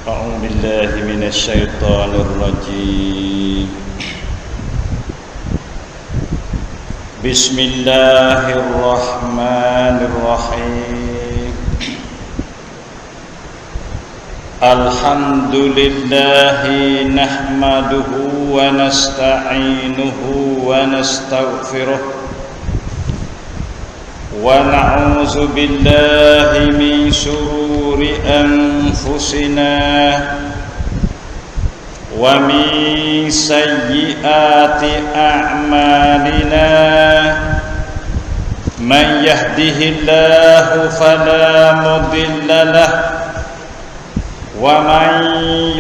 أعوذ بالله من الشيطان الرجيم بسم الله الرحمن الرحيم الحمد لله نحمده ونستعينه ونستغفره ونعوذ بالله من شرور أنفسنا ومن سيئات أعمالنا من يهده الله فلا مضل له ومن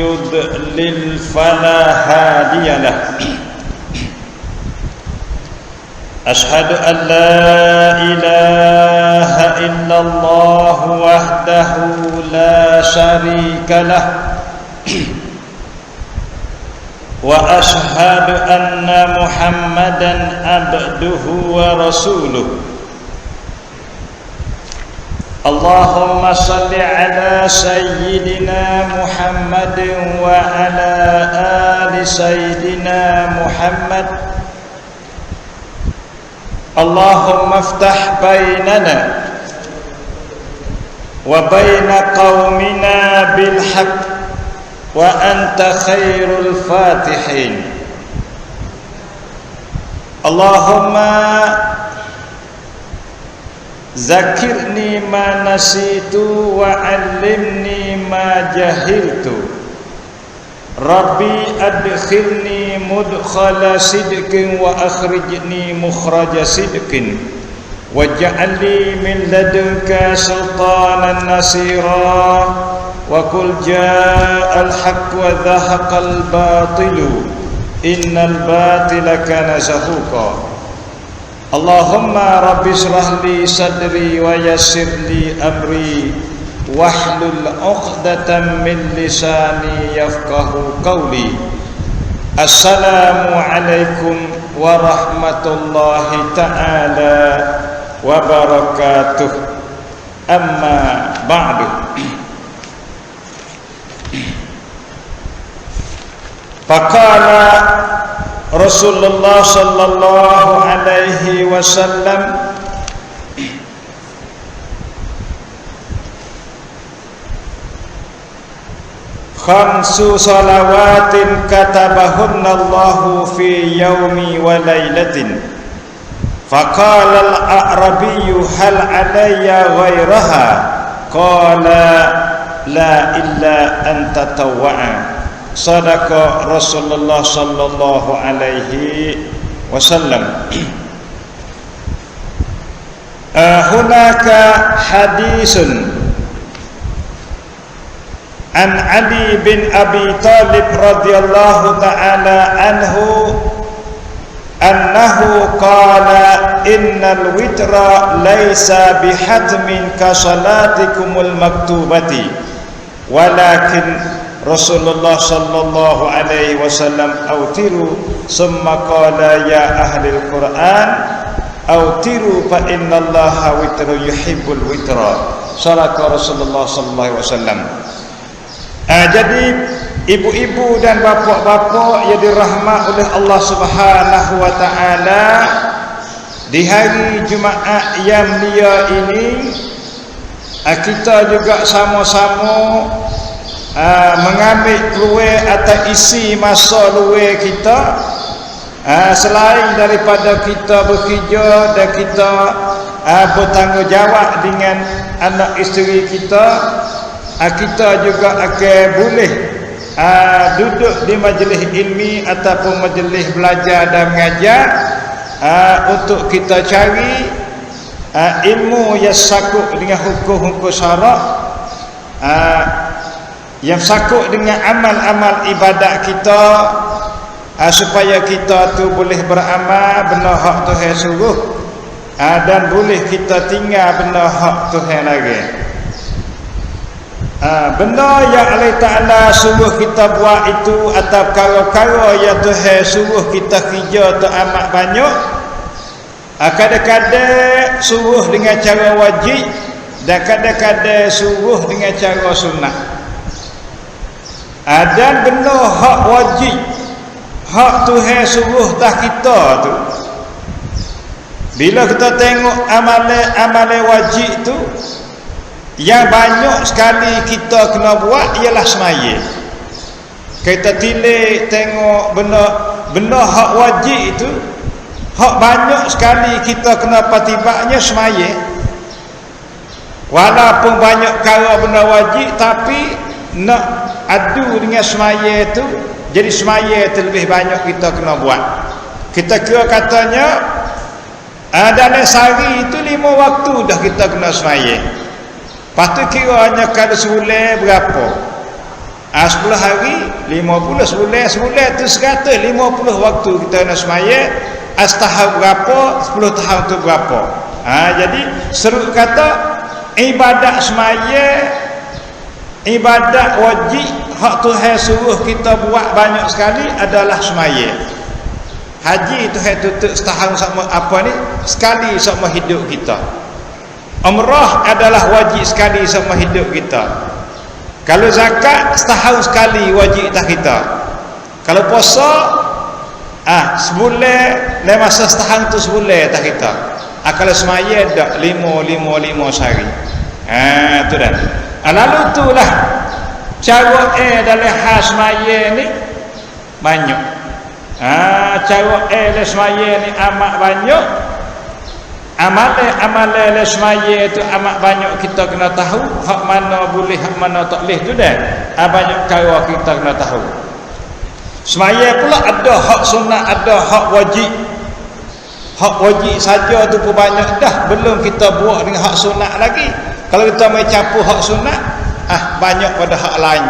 يضلل فلا هادي له أشهد أن لا إله إلا الله وحده لا شريك له وأشهد أن محمدا عبده ورسوله اللهم صل على سيدنا محمد وعلى آل سيدنا محمد اللهم افتح بيننا وبين قومنا بالحق وأنت خير الفاتحين اللهم ذكرني ما نسيت وعلمني ما جهلت ربي أدخلني مدخل صدق وأخرجني مخرج صدق واجعل لي من لدنك سلطانا نصيرا وقل جاء الحق وذهق الباطل إن الباطل كان زهوقا اللهم رب اشرح لي صدري ويسر لي أمري واحلل عقدة من لساني يفقه قولي السلام عليكم ورحمة الله تعالى وبركاته أما بعد فقال رسول الله صلى الله عليه وسلم khamsu salawatin katabahunna Allahu fi yaumi wa laylatin faqala al-a'rabiyyu hal alayya ghayraha qala la illa an tatawwa'a sadaqa Rasulullah sallallahu alaihi wasallam. Hunaka hadisun an Ali bin Abi Talib radhiyallahu ta'ala anhu annahu qala innal witra laysa bihatmin ka salatikumul maktubati walakin Rasulullah sallallahu alaihi wasallam autiru summa qala ya ahlil Quran autiru fa innallaha witru yuhibbul witra sadaqa Rasulullah sallallahu alaihi wasallam. Jadi ibu-ibu dan bapa-bapa yang dirahmat oleh Allah Subhanahu wa taala, di hari Jumaat yang mulia ini kita juga sama-sama mengambil peluang atau isi masa luang kita, selain daripada kita bekerja dan kita bertanggungjawab dengan anak isteri kita, kita juga akan boleh duduk di majlis ilmi ataupun majlis belajar dan mengajar untuk kita cari ilmu yang sakut dengan hukum-hukum syarak, yang sakut dengan amal-amal ibadat kita, supaya kita tu boleh beramal benar hak Tuhan suruh, dan boleh kita tinggal benar hak Tuhan lagi. Benda yang Allah Ta'ala suruh kita buat itu atau perkara-perkara yang Tuhan suruh kita kerja tu amat banyak. Kadang-kadang suruh dengan cara wajib dan kadang-kadang suruh dengan cara sunnah. Dan benda hak wajib, hak Tuhan suruh tak kita tu, bila kita tengok amalan wajib tu, yang banyak sekali kita kena buat ialah semaya. Kita tilik tengok benda hak wajib itu, hak banyak sekali kita kena patibaknya semaya. Walaupun banyak kala benda wajib, tapi nak adu dengan semaya itu, jadi semaya itu lebih banyak kita kena buat. Kita kira katanya dalam sehari itu 5 waktu dah kita kena semaya. Lepas tu kiranya kalau sebulan berapa? 10 hari 50, sebulan tu 150 waktu kita kena semaya. Setahun berapa, 10 tahun tu berapa. Jadi seru kata ibadat semaya, ibadat wajib hak Tuhan suruh kita buat banyak sekali adalah semaya. Haji Tuhan tutup setahun sama apa ni, sekali sama hidup kita. Umrah adalah wajib sekali sama hidup kita. Kalau zakat setahun sekali wajib tak kita. Kalau puasa sebulan, dalam masa setahun tu sebulan tak kita. Kalau semaya dak 5 sehari. Tu dah. Lalu itulah cara dalam hal semaya ni banyak. Cara dalam semaya ni amat banyak. Amalan semaya tu amat banyak kita kena tahu. Hak mana boleh, hak mana tak boleh tu dah. Banyak cara kita kena tahu. Semaya pula ada hak sunat, ada hak wajib. Hak wajib saja tu pun banyak dah, belum kita buat dengan hak sunat lagi. Kalau kita mai campur hak sunat, banyak pada hak lain.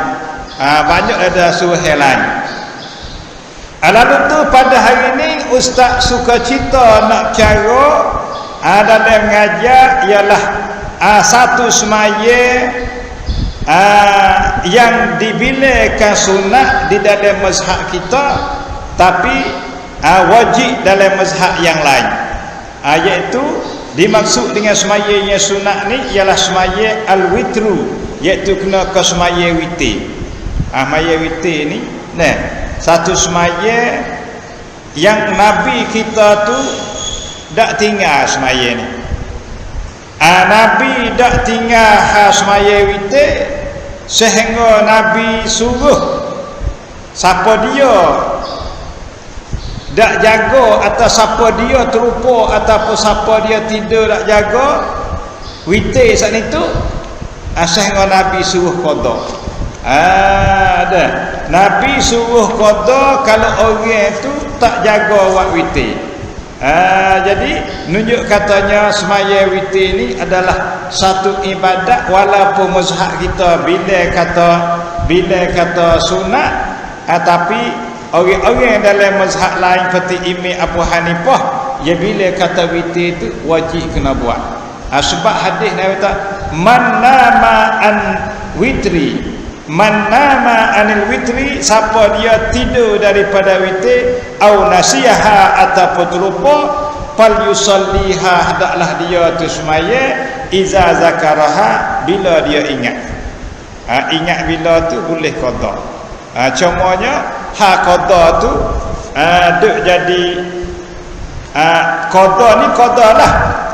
Banyak ada suruh lain. Lalu tu pada hari ni ustaz suka cerita nak cara dalam mengajar ialah satu semaya yang dibilangkan sunat di dalam mazhab kita, tapi wajib dalam mazhab yang lain. Iaitu dimaksud dengan semaya yang sunat ni ialah semaya al-witru, iaitu kena ke semaya witir. Semaya witir ni satu semaya yang Nabi kita tu dak tinggal semaya ni. Nabi dak tinggal semaya witir sehingga Nabi suruh siapa dia dak jaga atau siapa dia terlupa ataupun siapa dia tidur dak jaga witir saat itu, sehingga Nabi suruh qada. Ada Nabi suruh qada kalau orang tu tak jaga wak witir. Jadi nunjuk katanya semaya witir ni adalah satu ibadat, walaupun mazhab kita bila kata sunat, tapi orang-orang dalam mazhab lain seperti Imam Abu Hanifah, ya bila kata witir itu wajib kena buat. Sebab hadis Nabi kata man nama an witri, man nama anil witri, siapa dia tidur daripada witir au nasiha ataupun terlupa, fal yusalliha, hendaklah dia tu semaya iza zakaraha, bila dia ingat. Ingat bila tu boleh qada. Contohnya qada tu duk jadi qada ni qada lah,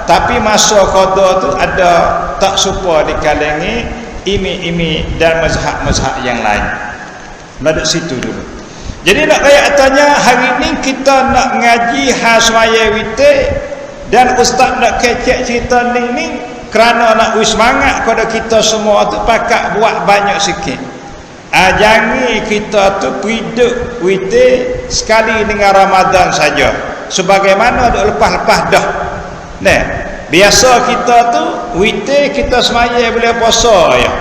tapi masa qada tu ada tak serupa di kalangan imi dan mazhab-mazhab yang lain. Pada situ dulu. Jadi nak kaya tanya hari ni kita nak ngaji semaya witir, dan ustaz nak kecek cerita ni kerana nak semangat kepada kita semua tu pakat buat banyak sikit. Jangan kita tu piduk witir sekali dengan Ramadan saja, sebagaimana dah lepas-lepas dah. Biasa kita tu witir kita semaya boleh puasa ya.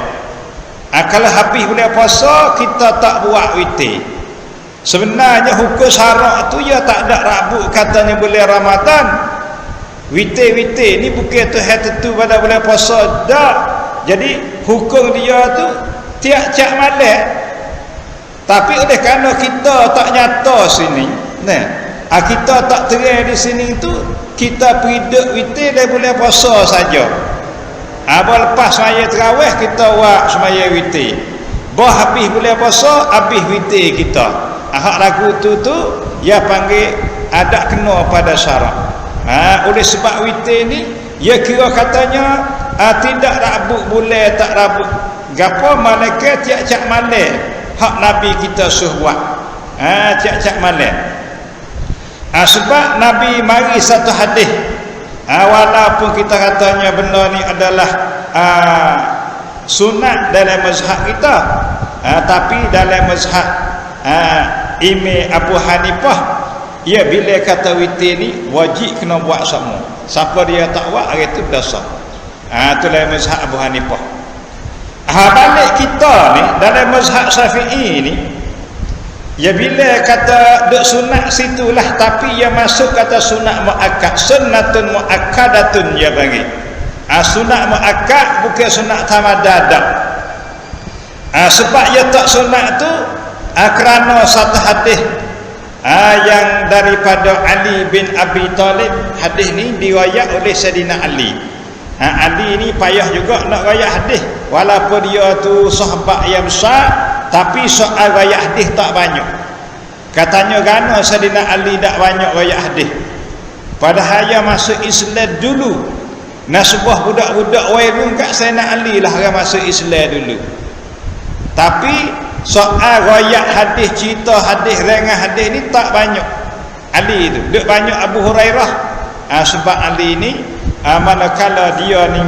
Kalau habis boleh puasa kita tak buat witir. Sebenarnya hukum syarak tu ya tak ada rabuk katanya boleh Ramadan. Witir-witir ni bukan Tuhan tentu pada boleh puasa dah. Jadi hukum dia tu tiap-tiap malam. Tapi oleh kerana kita tak nyata sini, kita tak terang di sini tu, kita piduk witir dan boleh puasa saja. Lepas semaya tarawih kita buat semaya witir. bah habis bulan puasa habis witir kita. Hak lagu tu dia panggil ada kena pada syarak. Oleh sebab witir ni dia kira katanya tidak rabuk bulan tak rabuk gapo malaikat tiap-tiap malam hak nabi kita suruh buat. Tiap-tiap malam. Sebab nabi mari satu hadis. Walaupun kita katanya benda ni adalah sunat dalam mazhab kita, tapi dalam mazhab Imam Abu Hanifah, ya bila kata witir ni wajib kena buat semua. Siapa dia tak buat hari tu dosa. Tu dalam mazhab Abu Hanifah. Balik kita ni dalam mazhab Syafi'i ni, ya bila kata duk sunat situlah, tapi ia masuk kata sunat muakkad, sunnatun muakkadatun dia bagi. Sunat muakkad bukan sunat tamadadak. Sebab ia tak sunat tu kerana satu hadis yang daripada Ali bin Abi Talib. Hadis ni diriwayat oleh Sayyidina Ali. Ali ni payah juga nak riwayat hadis, walaupun dia tu sahabat yang besar, tapi soal riwayat hadis tak banyak. Katanya kerana Sayyidina Ali tak banyak riwayat hadis, padahal dia masuk Islam dulu. Nasbah budak-budak wairun kat Sayyidina Ali lah yang masuk Islam dulu. Tapi soal riwayat hadis, cerita hadis, rengan hadis ni tak banyak. Ali tu duk banyak Abu Hurairah. Sebab Ali ni manakala dia ni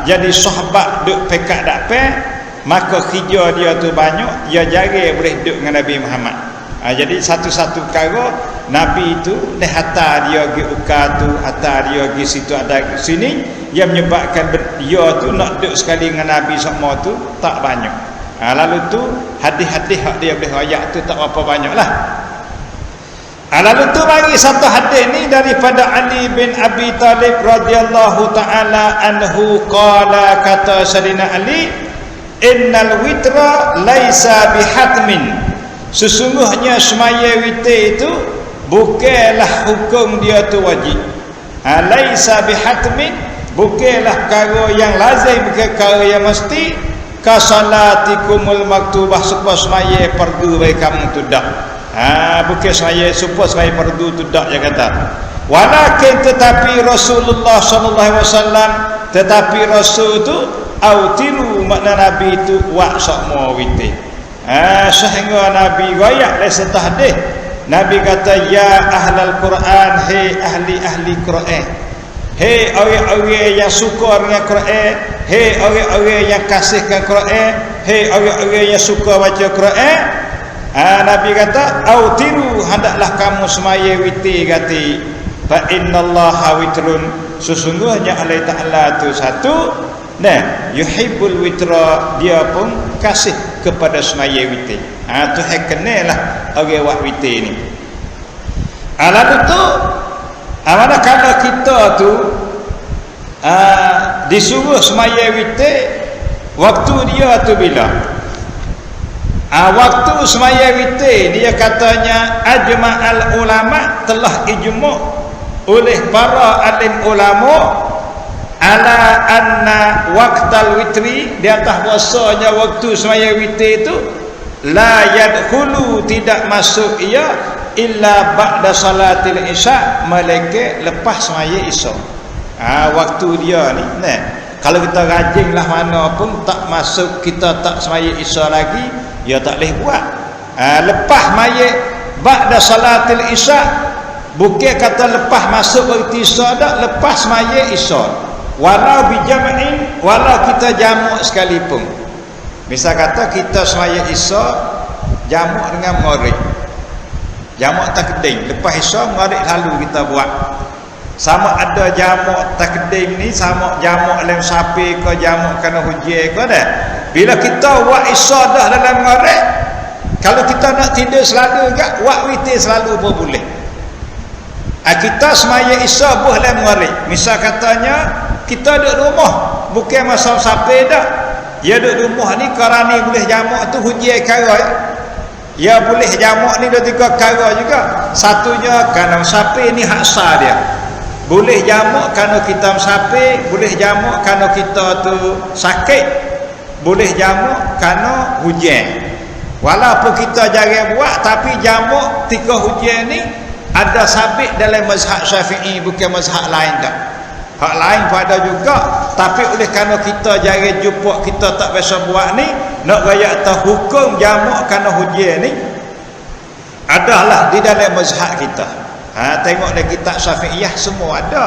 jadi sahabat duk pekat dapat, maka kerja dia tu banyak, dia jarang boleh duduk dengan Nabi Muhammad. Jadi satu-satu perkara Nabi tu dah hantar dia pergi ukar tu, hantar dia pergi situ ada sini, dia menyebabkan dia tu nak duduk sekali dengan Nabi semua tu tak banyak. Lalu tu hadis-hadis hak dia boleh riwayat tu tak berapa banyak lah. Lalu tu bagi satu hadis ni daripada Ali bin Abi Talib radhiyallahu taala anhu, qala, kata Sayyidina Ali, innal witra laisa bihatmin, sesungguhnya semaya witir itu bukanlah hukum dia tu wajib. Laisa bihatmin, bukanlah perkara yang lazim, bukan perkara yang mesti. Ka salatikumul maktubah, supaya semaya fardu bagi kamu tu dak. Bukan semaya supaya semaya fardu tu dak, dia kata. Walakin, tetapi Rasulullah sallallahu alaihi wasallam, tetapi Rasul tu autiru, makna Nabi tu wa sakmo witir. Sehingga Nabi riwayat dari satu hadis, Nabi kata, ya ahlal Quran, hei ahli Quran, hei orang-orang yang suka dengan Quran, hei orang-orang yang kasihkan Quran, hei orang-orang yang suka baca Quran. Nabi kata, autiru, hendaklah kamu semaya witir gati. Fa innallaha witrun, sesungguhnya Allah Ta'ala tu satu. Nah, yuhibbul witra, dia pun kasih kepada semaya witir. Tu hak kenalah orang buat witir ni. Lalu tu manakala kita tu disuruh semaya witir, waktu dia tu bila? Waktu semaya witir dia katanya ajma'al ulama, telah ijma' oleh para alim ulama ala anna waqtal witri, di atas bahasanya waktu semaya witir itu la yadkhulu, tidak masuk ia illa ba'da salatil isya, malaikat lepas semaya isya. Waktu dia ni, nah, kalau kita rajinlah mana pun tak masuk, kita tak semaya isya lagi, dia tak boleh buat. Lepas mayat ba'da salatil isya, bukan kata lepas masuk waktu isya dak, lepas mayat isya. Walau bijam'in, walau kita jamak sekalipun. Misal kata kita semaya isya jamak dengan maghrib, jamak takdim, lepas isya maghrib lalu kita buat. Sama ada jamak takdim ni sama jamak lem sapi ke jamak kena hujan ke dah. Bila kita buat isya dah dalam maghrib, kalau kita nak tidur selalu juga buat witir selalu pun boleh. Kita semaya isya buh dalam maghrib. Misal katanya kita duduk rumah, bukan masa sapi dah. Ya duduk rumah ni kerana boleh jamak tu hujan kara. Ya boleh jamak ni dua tiga kara juga. Satunya kerana sapi ni hak sah dia. Boleh jamak kerana kita sapi, boleh jamak kerana kita tu sakit. boleh jamak kerana hujan. Walaupun kita jarang buat, tapi jamak ketika hujan ni ada sabit dalam mazhab Syafi'i, bukan mazhab lain dah. Hak lain pun ada juga, tapi oleh kerana kita jarang jumpa, kita tak biasa buat ni, nak raya tahu hukum jamak kerana hujan ni adalah di dalam mazhab kita. Tengok dalam kitab Syafi'iyah semua ada.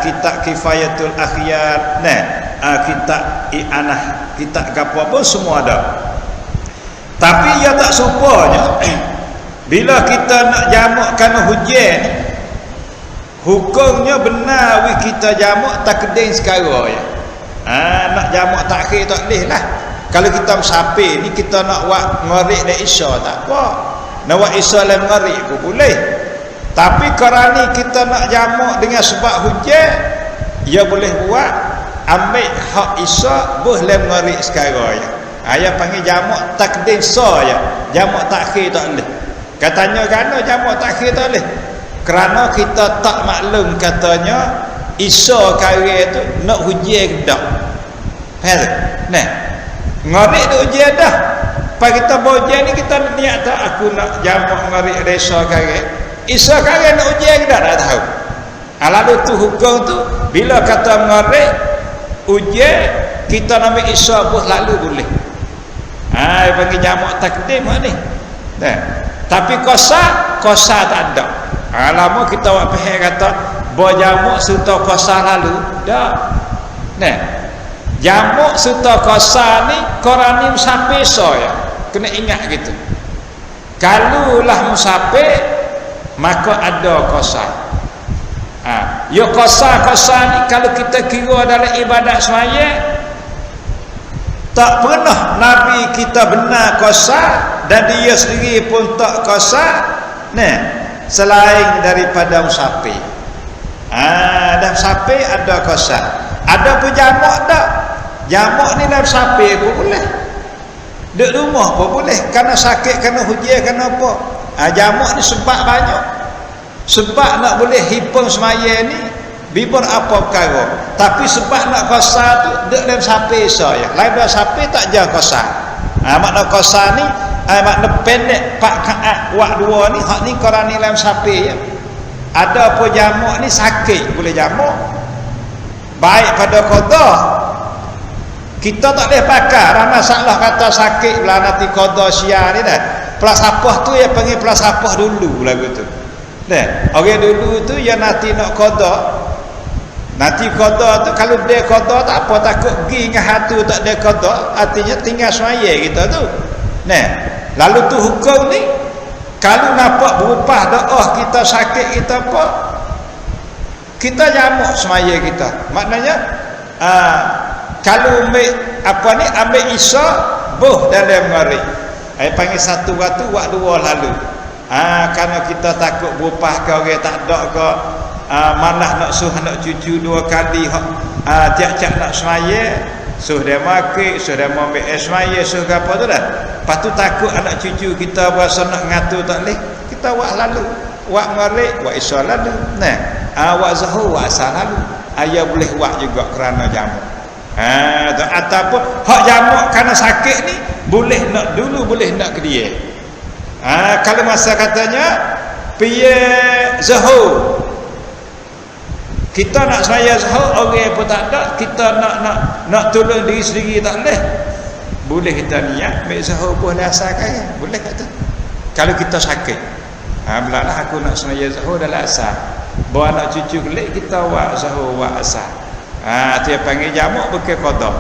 Kitab Kifayatul Akhyar, kitab I'anah, kitab apa pun semua ada. Tapi ia tak supaya bila kita nak jamak kerana hujan, hukumnya benar kita jamak takdim sekarang ya. Nak jamak takhir tak boleh lah. Kalau kita musafir ni, kita nak buat maghrib dan isya tak apa. Nak buat isya dan maghrib pun boleh. Tapi kerana kita nak jamak dengan sebab hujan, ia boleh buat ambil hak isya boleh maghrib sekarang ya. Ayah panggil jamak takdim ya. Jamak takhir tak boleh. Katanya kerana jamak takhir tak boleh, kerana kita tak maklum katanya isya kari tu nak hujan ke tak. Faham? Nah, maghrib tu hujan dah. Pas kita hujan ni kita niat tak aku nak jamak maghrib isya kari. Isya kari nak hujan ke tak, tak tahu. Lalu tu hukum tu bila kata maghrib hujan, kita ambil isya pun lalu boleh. Panggil jamak takdim ni. Nah, tapi kosa tak ada. Lama kita buat pihak kata berjamak serta kosa lalu dah. Nah, jamak serta kosa ni korang ni musafir ya. Kena ingat gitu. Kalau lah musafir maka ada kosa. Ya kosa ni kalau kita kira dalam ibadat sembahyang, tak pernah Nabi kita benar kosa dan dia sendiri pun tak kosa selain daripada musafir. Dan musafir ada kosa. Ada pun jamak tak. Jamak ni dalam musafir pun boleh, duduk rumah pun boleh, kerana sakit, kerana hujan, kerana apa. Jamak ni sebab banyak. Sebab nak boleh hipung semaya ni bibur apa perkara, tapi sebab nak kosa tu dek dalam sapi saya. Lain dah sapi tak jah kosa. Makna kosa ni makna pendek pak kaat wak dua ni, hak ni korang ni dalam sapi ya. Ada apa jamak ni sakit boleh jamak. Baik pada qada kita tak boleh pakai. Rana salah kata sakit belah nanti qada sia ni dah. Pelasapah tu ya panggil pelasapah dulu lagu tu. Orang dulu tu ya nanti nak qada. Nanti qada tu kalau dia qada tak apa, takut pergi dengan hatu tak ada qada, artinya tinggal semaya kita tu. Lalu tu hukum ni kalau nampak berupah doa kita sakit kita apa, kita jamak semaya kita. Maknanya kalau ambil apa ni, ambil isya boh dalam maghrib. Panggil satu waktu wak dua lalu. Kerana kita takut berupah ke orang tak ada ke, malah nak suruh anak cucu dua kali tiap-tiap nak semaya, suruh dia makan, suruh dia ambil semaya, suruh apa tu dah. Lepas tu takut anak cucu kita berasa nak ngatur tak boleh, kita buat lalu, buat maghrib, buat isya lalu, buat zuhur, buat asar lalu. Ayah boleh buat juga kerana jamak. Ataupun hak jamak kerana sakit ni boleh nak dulu, boleh nak ke dia. Kalau masa katanya piye zuhur, kita nak semaya zuhur, orang pun tak ada, kita nak tolong diri sendiri tak boleh. Boleh kita niat ambil zuhur pun asar kaya, boleh kata. Kalau kita sakit, belalah aku nak semaya zuhur dalam asar, bawa anak cucu kelik, kita buat zuhur buat asar. Dia panggil jamak bukan qada.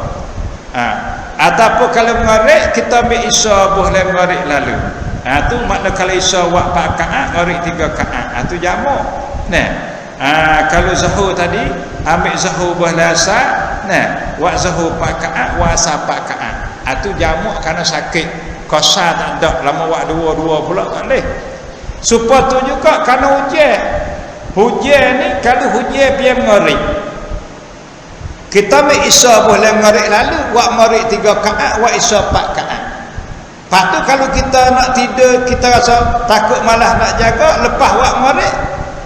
Ataupun kalau maghrib kita ambil isya boleh maghrib lalu. Tu makna kalau isya buat 4 rakaat, maghrib 3 rakaat. Tu jamak. Kalau zuhur tadi ambil zuhur boleh asar, buat zuhur 4 rakaat, buat asar 4 rakaat. Tu jamak kerana sakit. Kosa tak ada, lama buat dua-dua pula tak boleh. Supaya tu juga kerana hujan. Hujan ni kalau hujan biar maghrib, kita ambil isya boleh maghrib lalu, buat maghrib 3 rakaat, buat isya 4 rakaat. Lepas tu kalau kita nak tidur, kita rasa takut malah nak jaga, lepas buat maghrib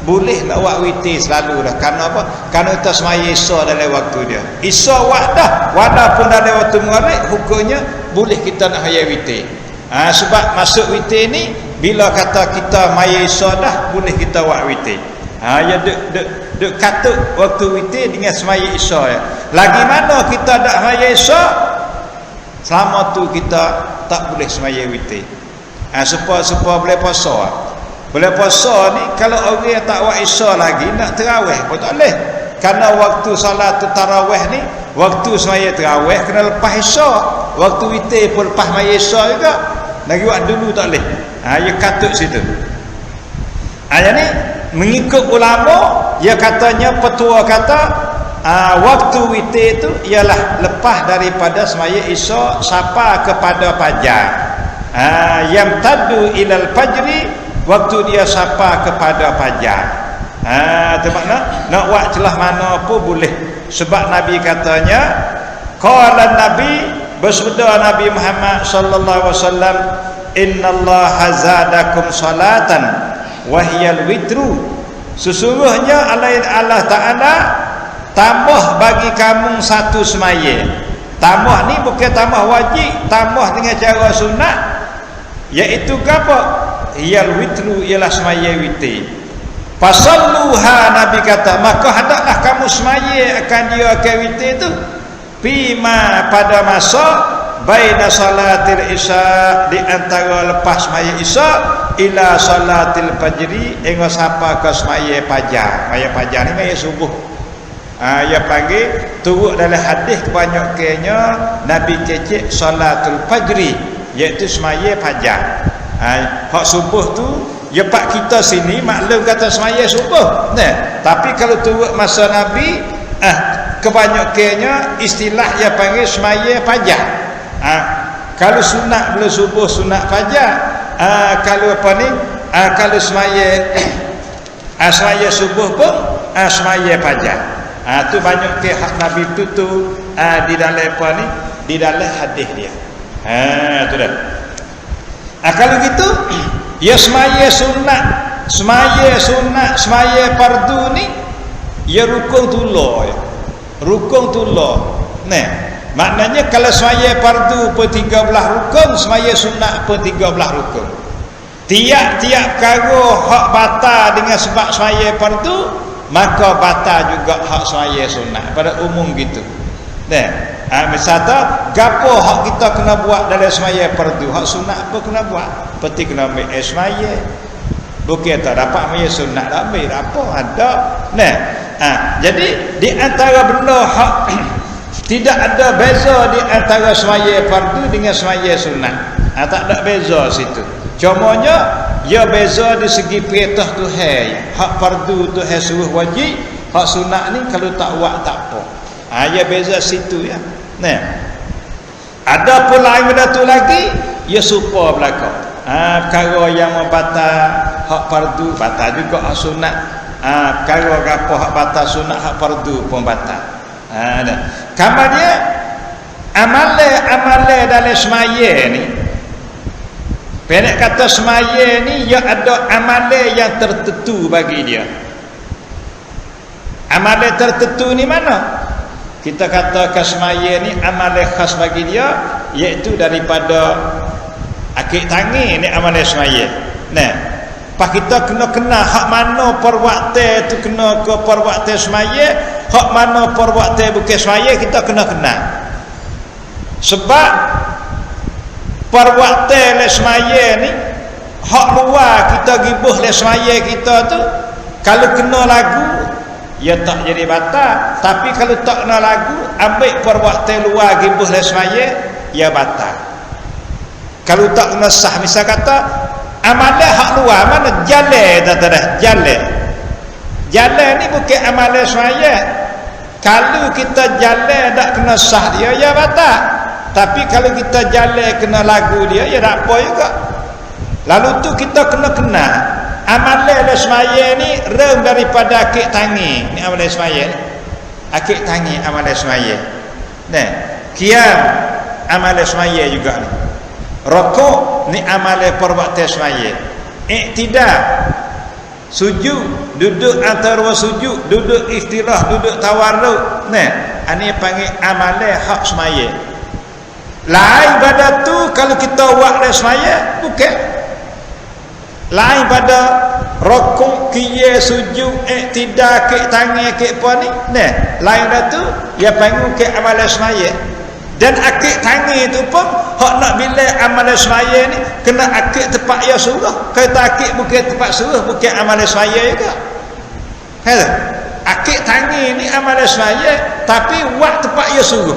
boleh nak buat witir selalu dah. Kerana apa? Kerana kita semaya Isya dalam waktu dia. Isya dah walaupun dalam waktu maghrib, hukumnya boleh kita nak hayat witir. Sebab masuk witir ni bila kata kita maya Isya dah, boleh kita buat witir. Ya duk katut waktu witir dengan semaya Isya ya. Lagi mana kita dak maya Isya, selama tu kita tak boleh semaya witir. Supaya boleh puasa. Boleh puasa ni kalau orang tak buat Isya lagi nak tarawih pun tak boleh. Kerana waktu solat tarawih ni, waktu semaya tarawih kena lepas Isya. Waktu witir pun lepas maya Isya juga. Lagi buat dulu tak boleh. Dia katut situ. Jadi mengikut ulama, dia katanya, petua kata waktu witir tu ialah lepas daripada semaya Isya sampai kepada fajar. Yang tadu ilal fajri, waktu dia sampai kepada fajar. Tu makna nak buat celah mana pun boleh. Sebab Nabi katanya, qala Nabi, bersabda Nabi Muhammad sallallahu alaihi wasallam, innallaha zadakum salatan wa hiyal witru. Sesungguhnya Allah Taala tambah bagi kamu satu semaya. Tambah ni bukan tambah wajib, tambah dengan cara sunat, iaitu apa? Hiyal witru, ialah semaya witir. Fasalluha, Nabi kata, maka hendaklah kamu semaya akan dia akan witir tu fima, pada masa baina salatil isya, di antara lepas semaya isya ila salatil fajri, hingga sampai ke semaya fajar. Semaya fajar ni semaya subuh. Ia panggil turut dalam hadis kebanyakannya Nabi cecek salatul fajri, iaitu semaya fajar. Hak subuh tu ya pak kita sini maklum kata semaya subuh. Tapi kalau turut masa Nabi, kebanyakannya istilah yang panggil semaya fajar. Kalau sunat belum subuh, sunat fajar. Kalau apa ni, kalau semaya semaya subuh pun semaya fajar. Tu banyak ke hak Nabi tu di dalam apa ni, di dalam hadis dia. Tu dah. Kalau gitu, ya semaya sunat, semaya fardu ni, ya rukun tulah, ya. Rukun tulah. Maknanya kalau semaya fardu pun 13 rukun, semaya sunat pun 13 rukun. Tiap-tiap karo hak batal dengan sebab semaya fardu, maka batal juga hak semaya sunat. Pada umum gitu. Misalnya gapo hak kita kena buat dalam semaya fardu, hak sunat apa kena buat? Seperti kena ambil semaya. Bukan tak dapat ambil sunat, tak ambil apa ada. Jadi di antara benda hak tidak ada beza di antara semaya fardu dengan semaya sunat. Tak ada beza situ. Cumanya ya beza di segi perintah Tuhan. Hak fardu Tuhan suruh wajib, hak sunat ni kalau tak buat tak apa. Ya beza situ ya. Ada pun lain benda tu lagi, ya supa belaka. Perkara yang membatal hak fardu batal juga hak sunat. Perkara gapo hak batal sunat, hak fardu pun batal. Kemudian amalan dalam semaya ni, pendek kata semaya ni ya ada amalan yang tertentu bagi dia. Amalan tertentu ni mana? Kita kata semaya ni amalan khas bagi dia, iaitu daripada akik tangan ni amalan semaya. Pas kita kena hak mana perbuatan tu kena ke perbuatan semaya, hak mana perbuatan bukan semaya kita kena. Sebab perbuatan le semaya ni hak luar kita gibuh le semaya kita tu, kalau kena lagu ya tak jadi batal. Tapi kalau tak kena lagu, ambil perbuatan luar gibuh le semaya, ya batal. Kalau tak kena sah, misal kata amalan hak luar mana jalan dah jalan ni bukan amalan semaya. Kalau kita jalan tak kena sah dia, ya batal. Tapi kalau kita jalan kena lagu dia, ya tak apa juga. Lalu tu kita kena amalan semaya ni rem daripada akik tangi ni amalan semaya ni. Akik tangi amalan semaya. Qiyam amalan semaya juga ni. Rukuk ni amalan perbuatan semaya. Iktidal Sujud, duduk antara sujud, duduk istirah, duduk tawarruk. Nah, ini panggil amalan hak semaya. Lain pada tu kalau kita buat dah semaya, bukan. Lain pada rokok, kiye, sujud, tidak ke tangan ke apa ni. Nah, lain dah tu dia panggil ke amalan semaya. Dan akik tangan itu pun hak nak bila amalan semaya ni kena akik tepat ya suruh. Kata akik bukan tepat suruh, bukan amalan semaya juga. Kan? Akik tangan ni amalan semaya tapi buat tepat ya suruh.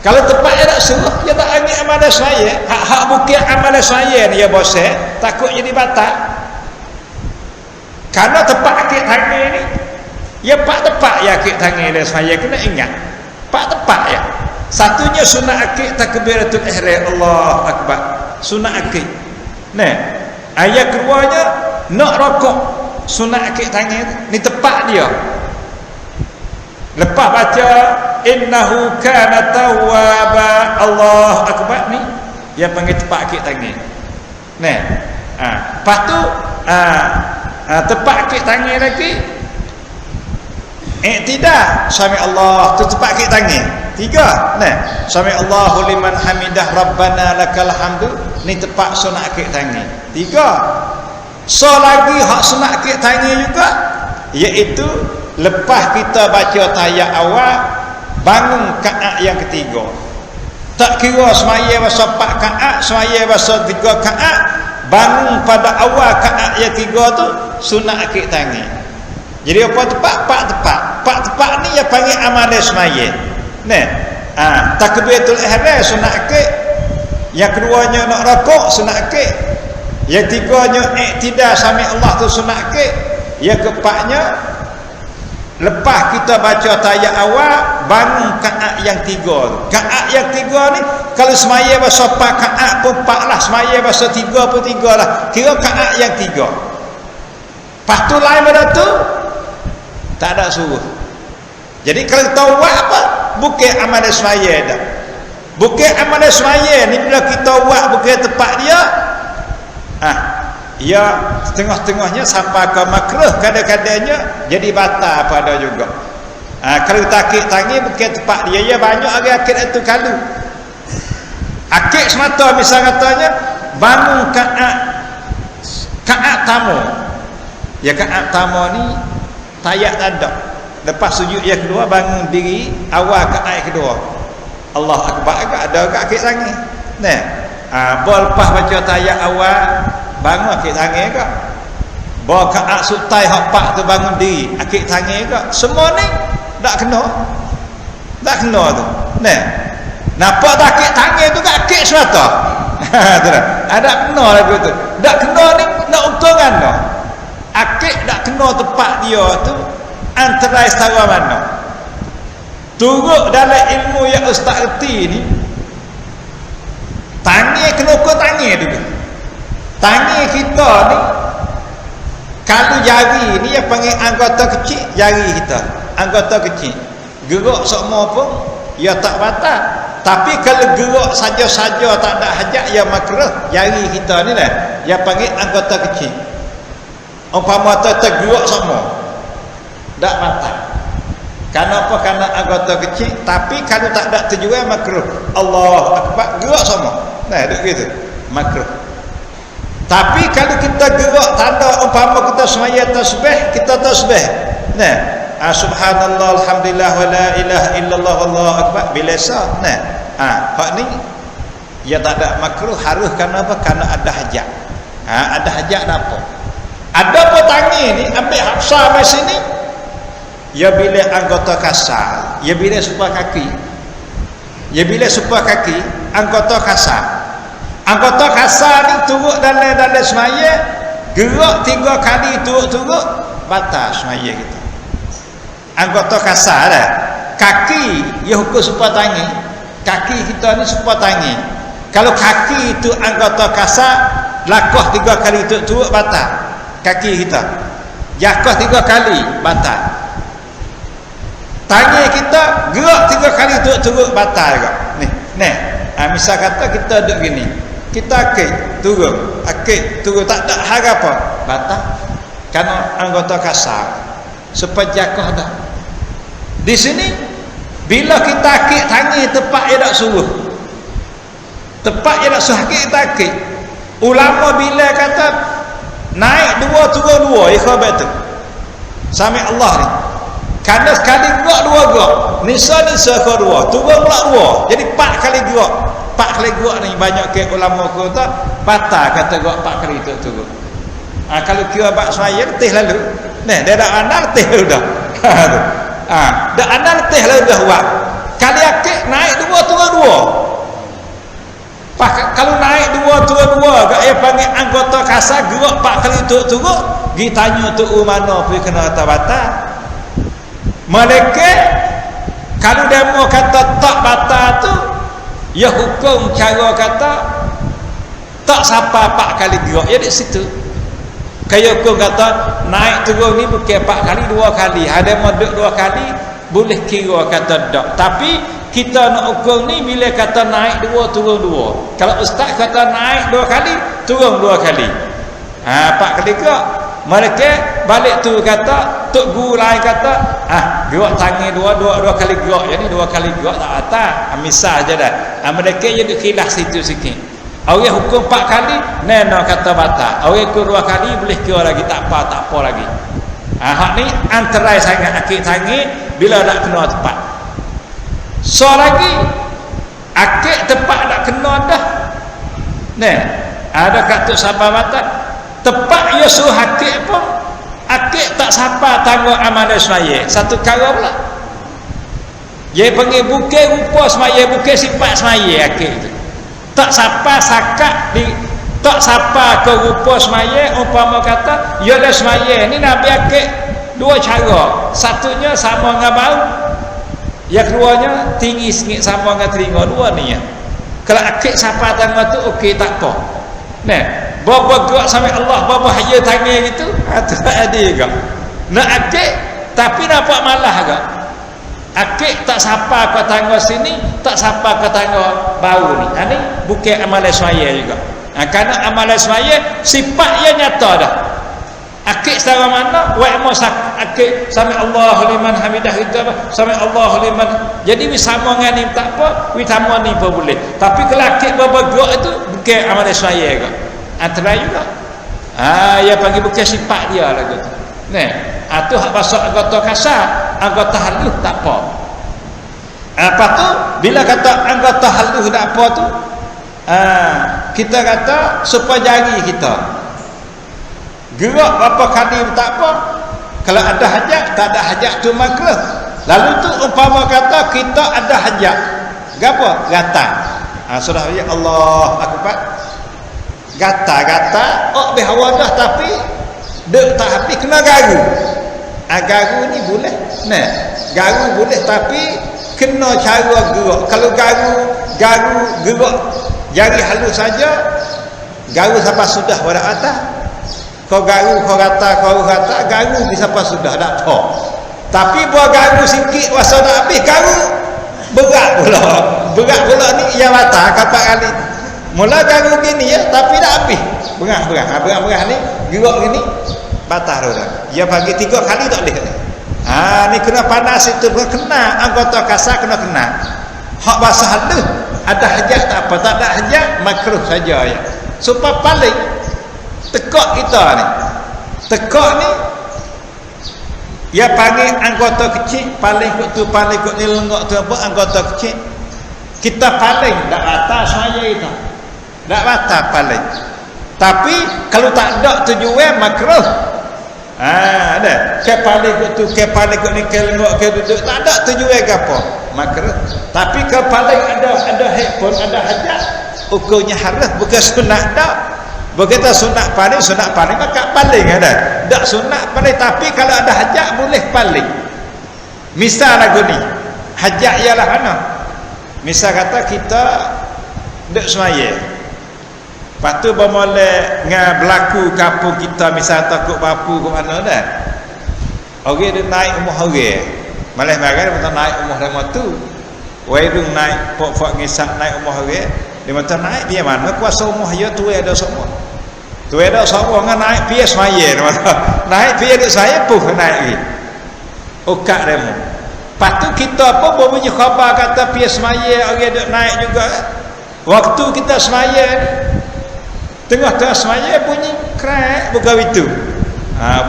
Kalau tepat ya tak suruh, dia tak ambil amalan semaya. Hak bukan amalan semaya ni ya bosan, takut jadi batal. Karena tepat akik tangan ni, ya pak tepat ya akik tangan dia semaya kena ingat. Pak tepat ya. Satunya sunat akik takbiratul ihram, Allah akbar. Sunat akik. Nah, ayat keduanya nak rokok. Sunat akik tangan ni tepat dia. Lepas baca innahu kana tawwaba, Allah akbar ni yang panggil tepat akik tangan. Nah, lepas tu tepat akik tangan lagi. Tidak sami Allah tu tepat akik tangan. 3. Nah, sami Allahu liman hamidah rabbana lakal hamdu ni tepat sunat akik tangan. 3. So lagi hak sunat akik tangan juga, iaitu lepas kita baca tayat awal bangun kaat yang ketiga. Tak kira semaya bahasa 4 kaat, semaya bahasa 3 kaat, bangun pada awal kaat yang 3 tu sunat akik tangan. Jadi apa tepat? Pak tepat. Pak tepat ni yang panggil amalan semaya. Nah, takbiratul ihram sunat akik. Yang keduanya nak rokok sunat akik. Yang tiganya iktidal sami Allah tu sunat akik. Yang keempatnya lepas kita baca tayat awal bangun kaat yang 3 tu. Kaat yang 3 ni kalau semaya bahasa 4 kaat pun 4 lah, semaya bahasa 3 pun 3 lah. Kira kaat yang 3. Lepas tu lain pada tu tak ada suruh. Jadi kalau tahu buat apa? Bukan amalan semaya dah. Bukan amalan semaya ni bila kita buat bukan tepat dia. Ya setengah-setengahnya sampai ke makruh, kadang-kadangnya jadi batal pada juga. Kalau takik tangi bukan tepat dia, ya banyak orang akid itu kalau. Akid semata misal katanya bangun kaat tamu. Ya kaat tamu ni tayat tak ada. Lepas sujud yang kedua bangun diri awal kaat kedua. Allah akbar agak ada agak akid tangi. Nah, lepas baca tayat awal bangun akid tangi ke? Bawa kaat sutai hak 4 tu bangun diri akid tangi ke? Semua ni tak kena. Tak kena tu. Nah. Nampak tak akid tangi tu ke akid semata? Ada kena lagu tu. Tak kena ni nak untungan dah. Akid tak kena tepat dia tu antara setara mana? Turut dalam ilmu yang ustaz erti ni tangi kena ukur tangi tu. Tangi kita ni kalau jari ni yang panggil anggota kecil, jari kita anggota kecil gerak semua pun ya tak batal. Tapi kalau gerak saja-saja tak ada hajat ya makruh. Jari kita ni lah yang panggil anggota kecil. Umpama tergerak semua tak batal. Kenapa? Karena anggota kecil. Tapi kalau tak ada tujuan makruh. Allah akbar gerak semua. Nah, duk gitu. Makruh. Tapi kalau kita gerak tanda umpama kita semaya tasbih, kita tasbih. Nah, subhanallah alhamdulillah wa la ilaha illallah wallahu akbar bila sah. Nah, hak ni ya tak ada makruh, harus kerana apa? Karena ada hajat. Ada hajat apa? Ada apa tangi ni ambil hafsah mai sini. Ya bila anggota kasar, ya bila supaya kaki. Ya bila supaya kaki anggota kasar. Anggota kasar ni turut dalam semaya, gerak 3 kali turut batal semaya kita. Anggota kasar dah. Kaki ya hukum supaya tangi. Kaki kita ni supaya tangi. Kalau kaki itu anggota kasar, lakah 3 kali turut batal. Kaki kita jakah 3 kali batal. Tangan kita gerak 3 kali turut batal juga. Ni misal kata kita duduk gini, kita akid turun tak ada harap apa batal. Karena anggota kasar supaya jakoh dah. Di sini bila kita akik tangi tepat dia tak suruh. Tepat dia tak suruh akik takik. Ulama bila kata naik dua turun dua ikhwan betul. Sami Allah ni. Karena sekali gerak dua gerak. Nisa ke dua, turun pula dua. Jadi 4 kali gerak. 4 kali gerak ni banyak ke ulama kata patah kata gerak 4 kali itu turun. Kalau kira bab semaya letih lalu. Nah, dia dah andal letih lalu dah. Dah andal letih lalu dah buat. Kali akik naik dua turun dua. Kalau naik dua turun dua, gak ya panggil anggota kasar gerak 4 kali turun, gi tanya tu mana pergi kena bata. Mereka kalau demo kata tak bata tu, ya hukum cara kata tak sapa 4 kali gerak. Ya di situ. Kayak hukum kata naik turun ni bukan 4 kali 2 kali. Ada modok 2 kali boleh kira kata tak. Tapi kita nak ukur ni bila kata naik 2 turun 2. Kalau ustaz kata naik 2 kali, turun 2 kali. 4 kali gerak. Mereka balik tu kata tok guru lain kata gerak tangan 2 kali gerak. Jadi 2 kali gerak tak atas. Misal je dah. Mereka jadi khilaf situ sikit. Orang hukum 4 kali, nena kata batal. Orang hukum 2 kali boleh kira lagi tak apa lagi. Hak ni antara sangat akik tangi bila nak kena tepat. So lagi akik tepat nak kena dah. Nah, ada kata sabar batal. Tepat ya suruh akik pun akik tak sapa tangguh amalan semaya. Satu cara pula. Dia panggil bukan rupa semaya, bukan sifat semaya akik tu. Tak sapa sakat di tak sapa ke rupa semaya umpama kata ya dah semaya ni Nabi akik 2 cara. Satunya sama dengan bau, yang keduanya tinggi sikit sama dengan telinga. 2 ni ya. Kalau akik sapa tangga tu okey tak apa. Nah, bapa gerak sampai Allah bapa haya tangan gitu tu tak ada juga. Nak akik tapi nampak malah juga. Akik tak sapa ke tangga sini, tak sapa ke tangga bau ni. Ini bukan amalan semaya juga. Kerana amalan semaya sifatnya nyata dah. Akik secara mana? Wa mo akik sami Allahu liman hamidah itu apa? Sami Allahu liman. Jadi wi sama dengan ni tak apa, wi sama ni pun boleh. Tapi kalau akik bapa gerak itu bukan amalan semaya juga. Antara juga. Ya panggil bukan sifat dia lah gitu. Nah, tu hak bahasa anggota kasar, anggota halus tak apa. Apa tu? Bila kata anggota halus tak apa tu, kita kata supaya jari kita gerak berapa kali tak apa. Kalau ada hajat, tak ada hajat tu makruh. Lalu tu umpama kata kita ada hajat, gapo? Gatal. Sudah ya Allah akbar. Gatal, berhawadah tapi dek tak habis kena garu. Garu ni boleh. Nah, garu boleh tapi kena cara gerak. Kalau garu gerak jari halus saja, garu sampai sudah pada atas. Kau garu, kau kata, garu bisa sampai sudah tak apa. Tapi buat garu sikit masa dah habis garu berat pula ni yang mata kapak kali. Mula garu gini ya, tapi dah habis. Berat ni gerak gini batal dah. Dia bagi 3 kali tak boleh. Ni kena panas itu kena anggota kasar kena. Hak bahasa halus ada hajat tak apa, tak ada hajat makruh saja ya. Supaya paling tekak kita ni. Tekak ni ya panggil anggota kecil paling kot ni lenggok tu apa anggota kecil. Kita paling dak batal saya itu. Dak batal paling. Tapi kalau tak ada tujuan makruh. Ada kepala kot ni kelengok ke duduk tak ada tujuan ke apa makruh. Tapi kepala ada handphone ada hajat ukurnya harus bukan sunat dak. Berkata sunat paling maka paling ada. Tak sunat paling tapi kalau ada hajat boleh paling. Misal lagu ni hajat ialah mana? Misal kata kita dek semaya. Lepas tu bermula dengan berlaku kampung kita misal takut bapu ke mana dah. Orang dia naik rumah orang. Malah marah dia naik rumah rumah tu. Wairung naik pok ngisak naik rumah orang. Dia kata naik dia mana kuasa rumah dia tu ada semua. tu ada seorang naik piye semaya naik piye duk saya puh naik lagi okak demo patu kita apa bunyi khabar kata piye semaya orang duk naik juga waktu kita semaya tengah-tengah semaya bunyi krek buka pintu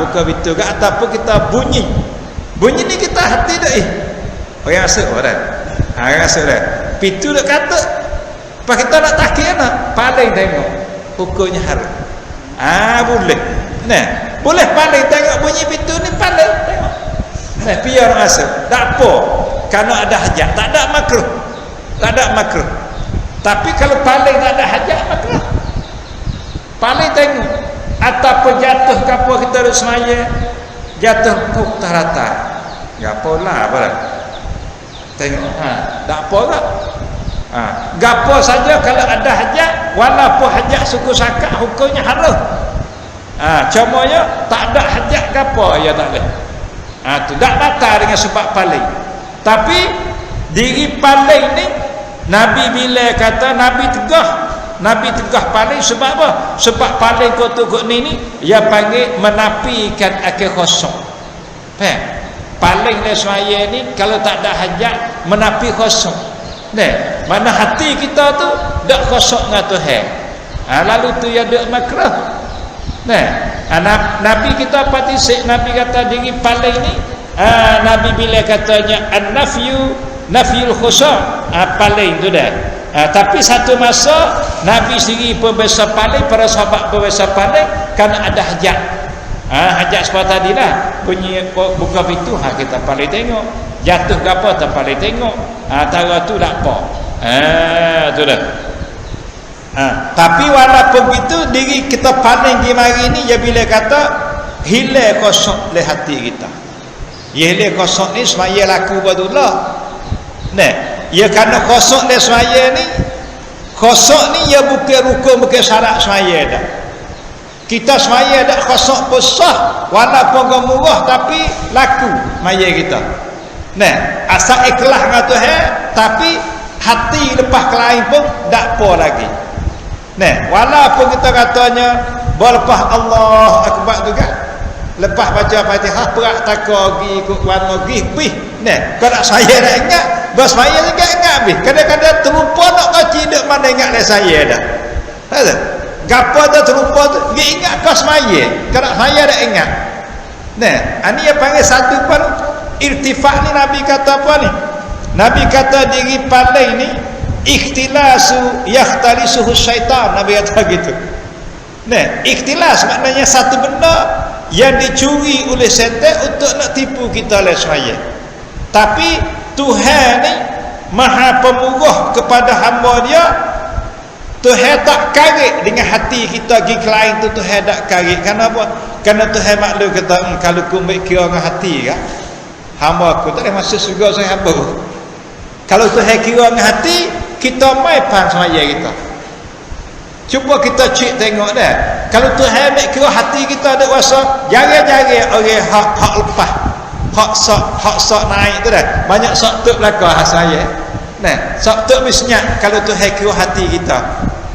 buka pintu kat atas pun kita bunyi ni kita hati dah orang asal orang orang asal dah pintu dak kata apa kita nak takir nak paling tengok hukumnya haram boleh nah boleh paling tengok bunyi pintu ni paling tengok nah biar orang asal tak apa kerana ada hajat tak ada makruh tapi kalau paling tak ada hajat makruh paling tengok ataupun jatuh kapal kita duduk semaya jatuh kuk tarata gapolah apa tengok tak apa tak gapo saja kalau ada hajat walaupun hajat suku sakak hukumnya haram contohnya tak ada hajat gapo ya tak boleh tu tak batal dengan sebab paling tapi diri paling ni Nabi bila kata Nabi tegah paling sebab apa? Sebab paling kotor ni ia panggil menapikan akil kosong. Faham? Paling le semaya ni kalau tak ada hajat menapi kosong. Nah, mana hati kita tu dak kosong dengan Tuhan. Lalu tu ya dak makruh. Nah, Nabi kita patisik Nabi kata diri paling ni Nabi bila katanya nafyul khusu' paling tu dah. Tapi satu masa Nabi sendiri pun besar paling, para sahabat pun besar paling kerana ada hajat. Hajat seperti tadi lah bunyi buka pintu kita paling tengok jatuh ke apa tak paling tengok tara tu tak apa tu dah. Tapi walaupun begitu diri kita paling di mari ni ya bila kata hilang kosong le hati kita hilang kosong ni semaya laku badullah nah ya kerana kosong le semaya ni kosong ni ya bukan rukun bukan syarat semaya dah kita semaya dah kosong pun sah walaupun gemurah tapi laku maya kita nah asal ikhlas dengan Tuhan tapi hati lepas kelain pun tak apa lagi nah walaupun kita katanya berlepas Allah akbar juga lepas baca Fatihah perak takor pergi ikut warna pergi nah kalau saya dah ingat bos saya juga ingat habis kadang-kadang terlupa nak baca duk mana ingat dah saya dah ada gapo dah terlupa tu dia ingat kos saya kalau saya dah ingat nah ini yang panggil satu pun irtifak ni Nabi kata apa ni Nabi kata diri paling ni ikhtilasu yakhtalisuhu syaitan Nabi kata gitu nah ikhtilas maknanya satu benda yang dicuri oleh syaitan untuk nak tipu kita oleh saya tapi Tuhan ni maha pemurah kepada hamba dia Tuhan tak karik dengan hati kita pergi ke lain tu Tuhan tak karik kerana apa? Kerana Tuhan maklum kata kalau aku ambil kira dengan hati kan hamba aku tak ada masa surga saya hamba kalau Tuhan kira dengan hati kita mai pan semaya kita cuba kita cek tengok dah kalau Tuhan ambil kira hati kita ada kuasa jari-jari orang hak lepas hak sok naik tu dah banyak sok tuk belakang saya nah sok tuk bisnya kalau Tuhan kira hati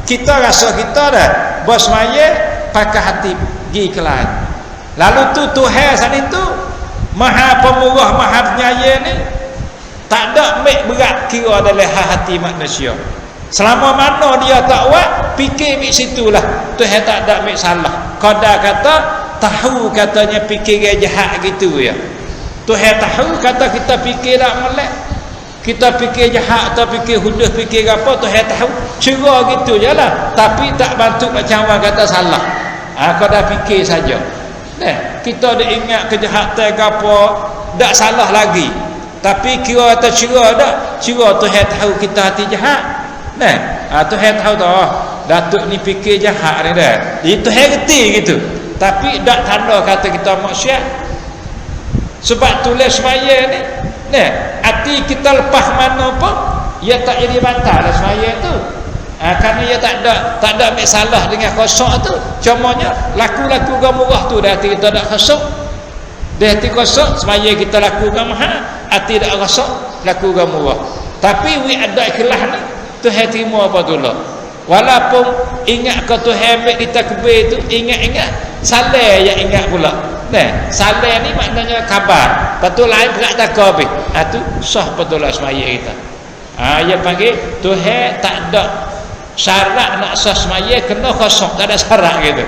kita rasa kita dah bos maya pakai hati pergi ke lain lalu tu Tuhan sana tu maha pemurah maha penyayang ni tak ada ambil berat kira dalam hati manusia selama mana dia tak buat fikir di situlah Tuhan tak ada ambil salah qadar kata tahu katanya fikir jahat gitu ya Tuhan tahu kata kita fikir tak molek kita fikir jahat atau fikir hudah fikir apa Tuhan tahu cerah gitu je lah tapi tak bantu macam orang kata salah kau dah fikir saja nah, kita dah ingat kejahatan apa tak salah lagi tapi kira kata cerah tak cerah Tuhan tahu kita hati jahat nah Tuhan tahu tak Datuk ni fikir jahat ni dah jadi Tuhan reti gitu tapi tak tanda kata kita maksiat sebab tulis semaya ni nah hati kita lepas mana pun ia tak jadi batal lah semaya tu kerana ia tak ada ambil salah dengan kosong tu contohnya laku-laku gamurah tu dah hati kita tak kosong dah hati kosong semaya kita laku gamurah hati tak kosong laku gamurah tapi we ada ikhlas ni tu hati terima apa tu lah Walaupun ingat kau Tuhan ambil di takbir tu, ingat-ingat saleh yang ingat pula. Nah, saleh ni maknanya khabar. Betul lain pula tak kau habis. Tu sah betul lah semaya kita. Dia panggil Tuhan tak ada syarat nak sah semaya, kena kosong, tak ada syarat gitu.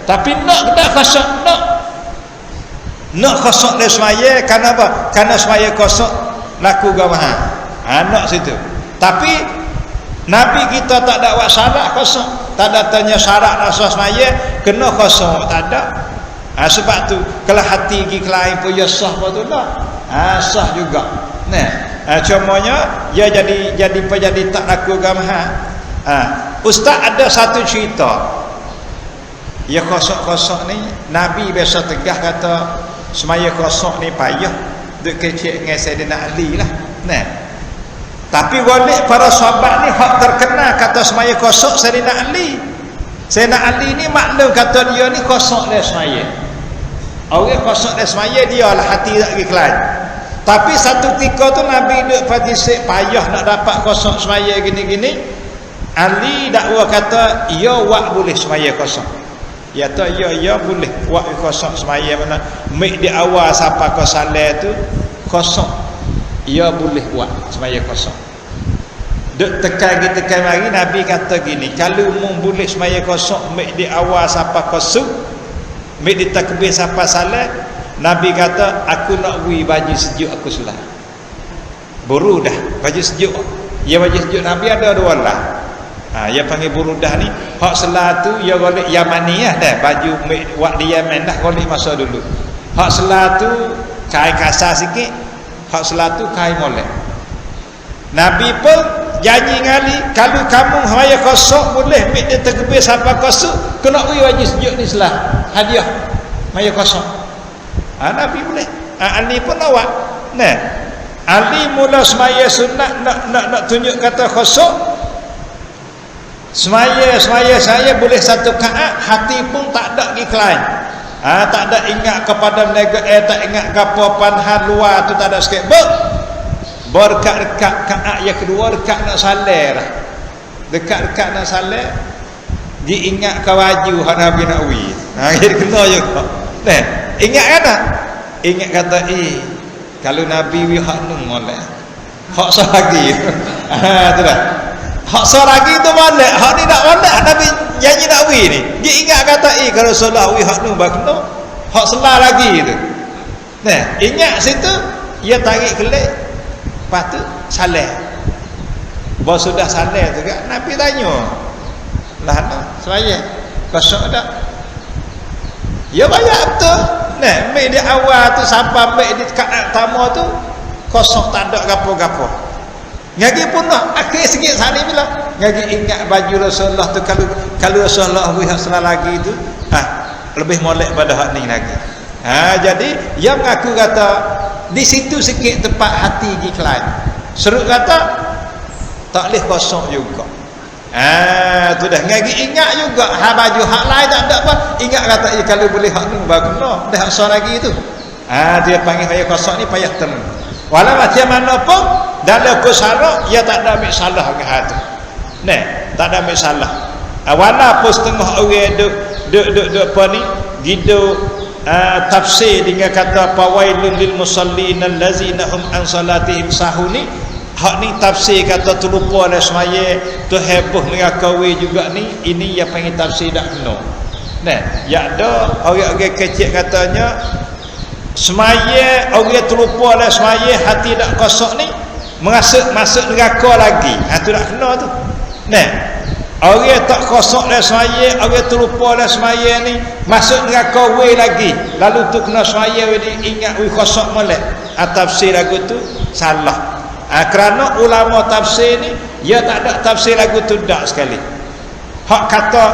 Tapi nak kena kosong, nak kosong dia semaya. Kerana apa? Kerana semaya kosong laku gamahan. Nak situ. Tapi Nabi kita tak ada buat syarat kosong, tak ada tanya syarat nak sah semaya kena kosong, tak ada. Sebab tu kalau hati pergi kelain pun ya sah betul lah. Sah juga. Cumanya ya jadi tak laku gamahan. Ustaz ada satu cerita. Ya kosong-kosong ni Nabi biasa tegah kata semaya kosong ni payah. Duk kecil dengan Sayyidina Ali lah. Tapi walik para sahabat ni hak terkenal kata semaya kosong Sayyidina Ali. Sayyidina Ali ni maklum kata dia ni kosong dia semaya. Orang kosong dia semaya dia lah hati tak pergi kelain. Tapi satu ketika tu Nabi duk partisip payah nak dapat kosong semaya gini-gini. Ali dakwa kata ya wak boleh semaya kosong. Ya tak ya boleh wak kosong semaya mana. Mik di awal siapa kau salah tu kosong. Ya boleh buat semaya kosong. Duk tekan mari Nabi kata gini, kalau mung boleh semaya kosong mek di awal siapa kosong, mek di takbir siapa salah, Nabi kata aku nak beri baju sejuk aku selah. Buru dah baju sejuk. Ya baju sejuk Nabi ada dua lah. Ya panggil burudah ni hak selah tu ya golek Yamani dah baju mek wak di Yaman dah golek masa dulu. Hak selah tu kain kasar sikit, hak selatu kai molek. Nabi pun janji ngali kalau kamu haya kosong boleh mik dia takbir sampai kosong kena beri wajib sejuk ni selah hadiah haya kosong. Nabi boleh. Ali pun awak. Ali mula semaya sunat nak tunjuk kata kosong. Semaya saya boleh satu kaat hati pun tak ada pergi kelain. Tak ada ingat kepada mereka tak ingat kapan hal luar tu tak ada sikit berkat-dekat kaat yang kedua dekat nak salah lah. Dekat-dekat nak salah diingat ke baju hak Nabi nak beri. Dia kena juga. Ingat kata ingat kata kalau Nabi beri hak nu molek hak selagi tu dah hak selagi tu molek hak ni tak molek Nabi janji nak beri ni. Dia ingat kata kalau Rasulullah beri hak nu bakno hak selah lagi tu. Ingat situ ia tarik kelik lepas tu salah. Bahawa sudah salah tu kan Nabi tanya lah semaya kosong tak? Ya banyak betul. Mek di awal tu sampai mek di kat tamu tu kosong tak ada gapo-gapo. Ngagi pun nak akhir sikit sehari bila ngagi ingat baju Rasulullah tu kalau Rasulullah beri hak salah lagi tu lebih molek pada hak ni lagi. Jadi yang aku kata di situ sikit tempat hati pergi kelain. Serut kata tak boleh kosong juga. Tu dah ngagi ingat juga baju hak lain tak ada apa. Ingat kata kalau boleh hak ni bagus no. Dah hak sore lagi tu. Dia panggil hak kosong ni payah temu. Walau macam mana pun dalam kesalahan ia tak ada ambil salah ke hati. Tak ada ambil salah. Walaupun setengah orang duk apa ni gitu tafsir dengan kata fawailun lil musallin allazina hum an salatihim sahuni. Hak ni tafsir kata terlupa dah semaya tu heboh neraka we juga ni. Ini yang panggil tafsir dak kena. Ya ada orang-orang kecil katanya semaya orang terlupa dah semaya hati dak kosong ni masuk neraka lagi. Tu dak kena tu. Orang tak kosong dah semaya, orang terlupa dah semaya ni masuk neraka we lagi. Lalu tu kena semaya we ingat we kosong molek. Tafsir lagu tu salah. Kerana ulama tafsir ni dia tak ada tafsir lagu tu dak sekali. Hak kata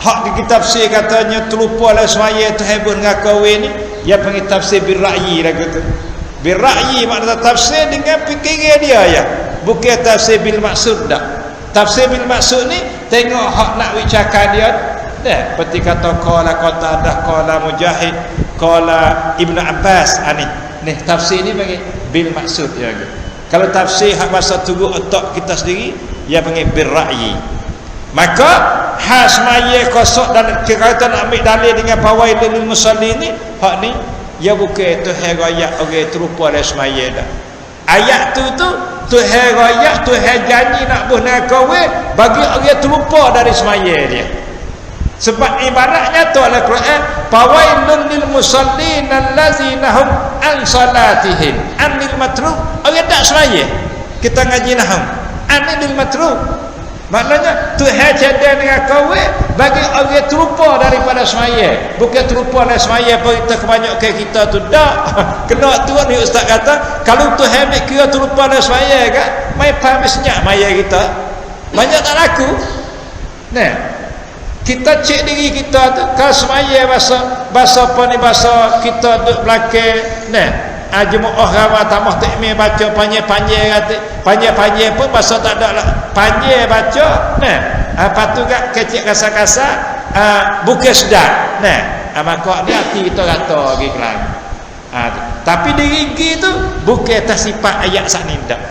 hak di tafsir katanya terlupa lah semaya tu heboh neraka we ni dia panggil tafsir bil ra'yi lagu tu. Bil ra'yi makna tafsir dengan fikiran dia ya. Bukan tafsir bil maksud dak. Tafsir bil maksud ni tengok hak nak bicara dia dah seperti kata qala qatadah qala mujahid qala ibnu abbas ni tafsir ni panggil bil maksud ya. Kalau tafsir hak bahasa tubuh otak kita sendiri dia panggil bil ra'yi. Maka semaya kosok dan kita nak ambil dalil dengan fawaidul musallin ni, hak ni ya bukan Tuhan raya orang terupa dah semaya dah. Ayat tu Tuhan raya, Tuhan janji nak buh neraka bagi orang terlupa dari semaya dia. Sebab ibaratnya tu dalam Quran, fawailul lil musallin allazina hum an salatihim anil matruk. Orang tak semaya kita ngaji nahum anil matruk, maknanya Tuhan cadang dengan kawan bagi orang terlupa daripada semaya. Bukan terlupa dari semaya pun kita kebanyakan kita tu tak kena tu ni ustaz kata, kalau Tuhan ambil kira terlupa dari semaya kan, mai paham senyap maya kita banyak tak laku. Nah, kita cek diri kita tu kalau semaya bahasa apa ni, bahasa kita duduk belakang nah, jemaah ramai tamah takmir baca panjang-panjang kata, panjang-panjang pun bahasa tak ada lah, panjang baca nah, lepas tu kat kecil kasar-kasar bukan sedar nah, maka ni hati kita kata pergi kelam. Tapi diri tu bukan atas sifat ayat sak nindak.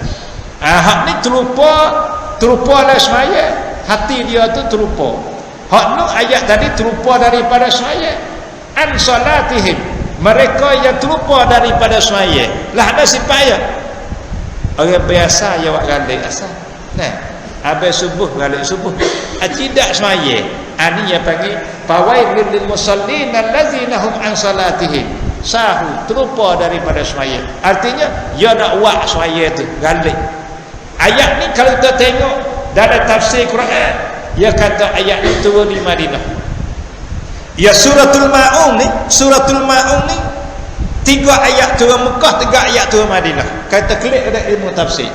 Hak ni terlupa lah semaya, hati dia tu terlupa. Hak nu ayat tadi terlupa daripada semaya. An salatihim, mereka yang terlupa daripada semaya. Lah ada sifat ayat. Orang biasa ya wak galik asal. Nah, habis subuh galik subuh. Tidak semaya. Ani yang panggil fawailul lil musallin allazina hum an salatihim sahu, terlupa daripada semaya. Artinya ya nak wak semaya tu galik. Ayat ni kalau kita tengok dalam tafsir Quran, dia kata ayat ni turun di Madinah. Ya suratul Maun ni, suratul Maun ni 3 ayat turun Mekah, 3 ayat turun Madinah. Kata klik ada ilmu tafsir.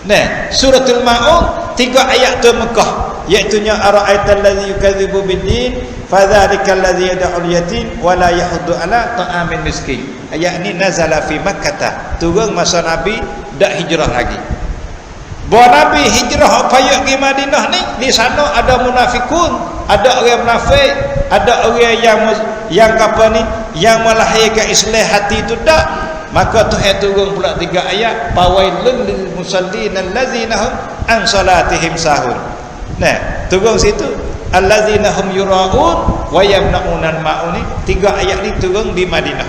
Nah, suratul Maun 3 ayat turun Mekah, iaitu nya ara'aital ladzi yukadzibu biddin fadzalikal ladzi yad'ul yatim wa la yahuddu ala ta'amil miskin. Ayat ni nazala fi Makkah, turun masa Nabi dak hijrah lagi. Bahawa Nabi hijrah payah pergi Madinah ni, di sana ada munafikun, ada orang munafik, ada orang yang apa ni, yang melahirkan Islam hati itu tak. Maka Tuhan turun pula 3 ayat, fawailul lil musallin allazina hum an salatihim sahun. Nah, turun situ allazina hum yura'un wa yamna'unal ma'un ni, 3 ayat ni turun di Madinah.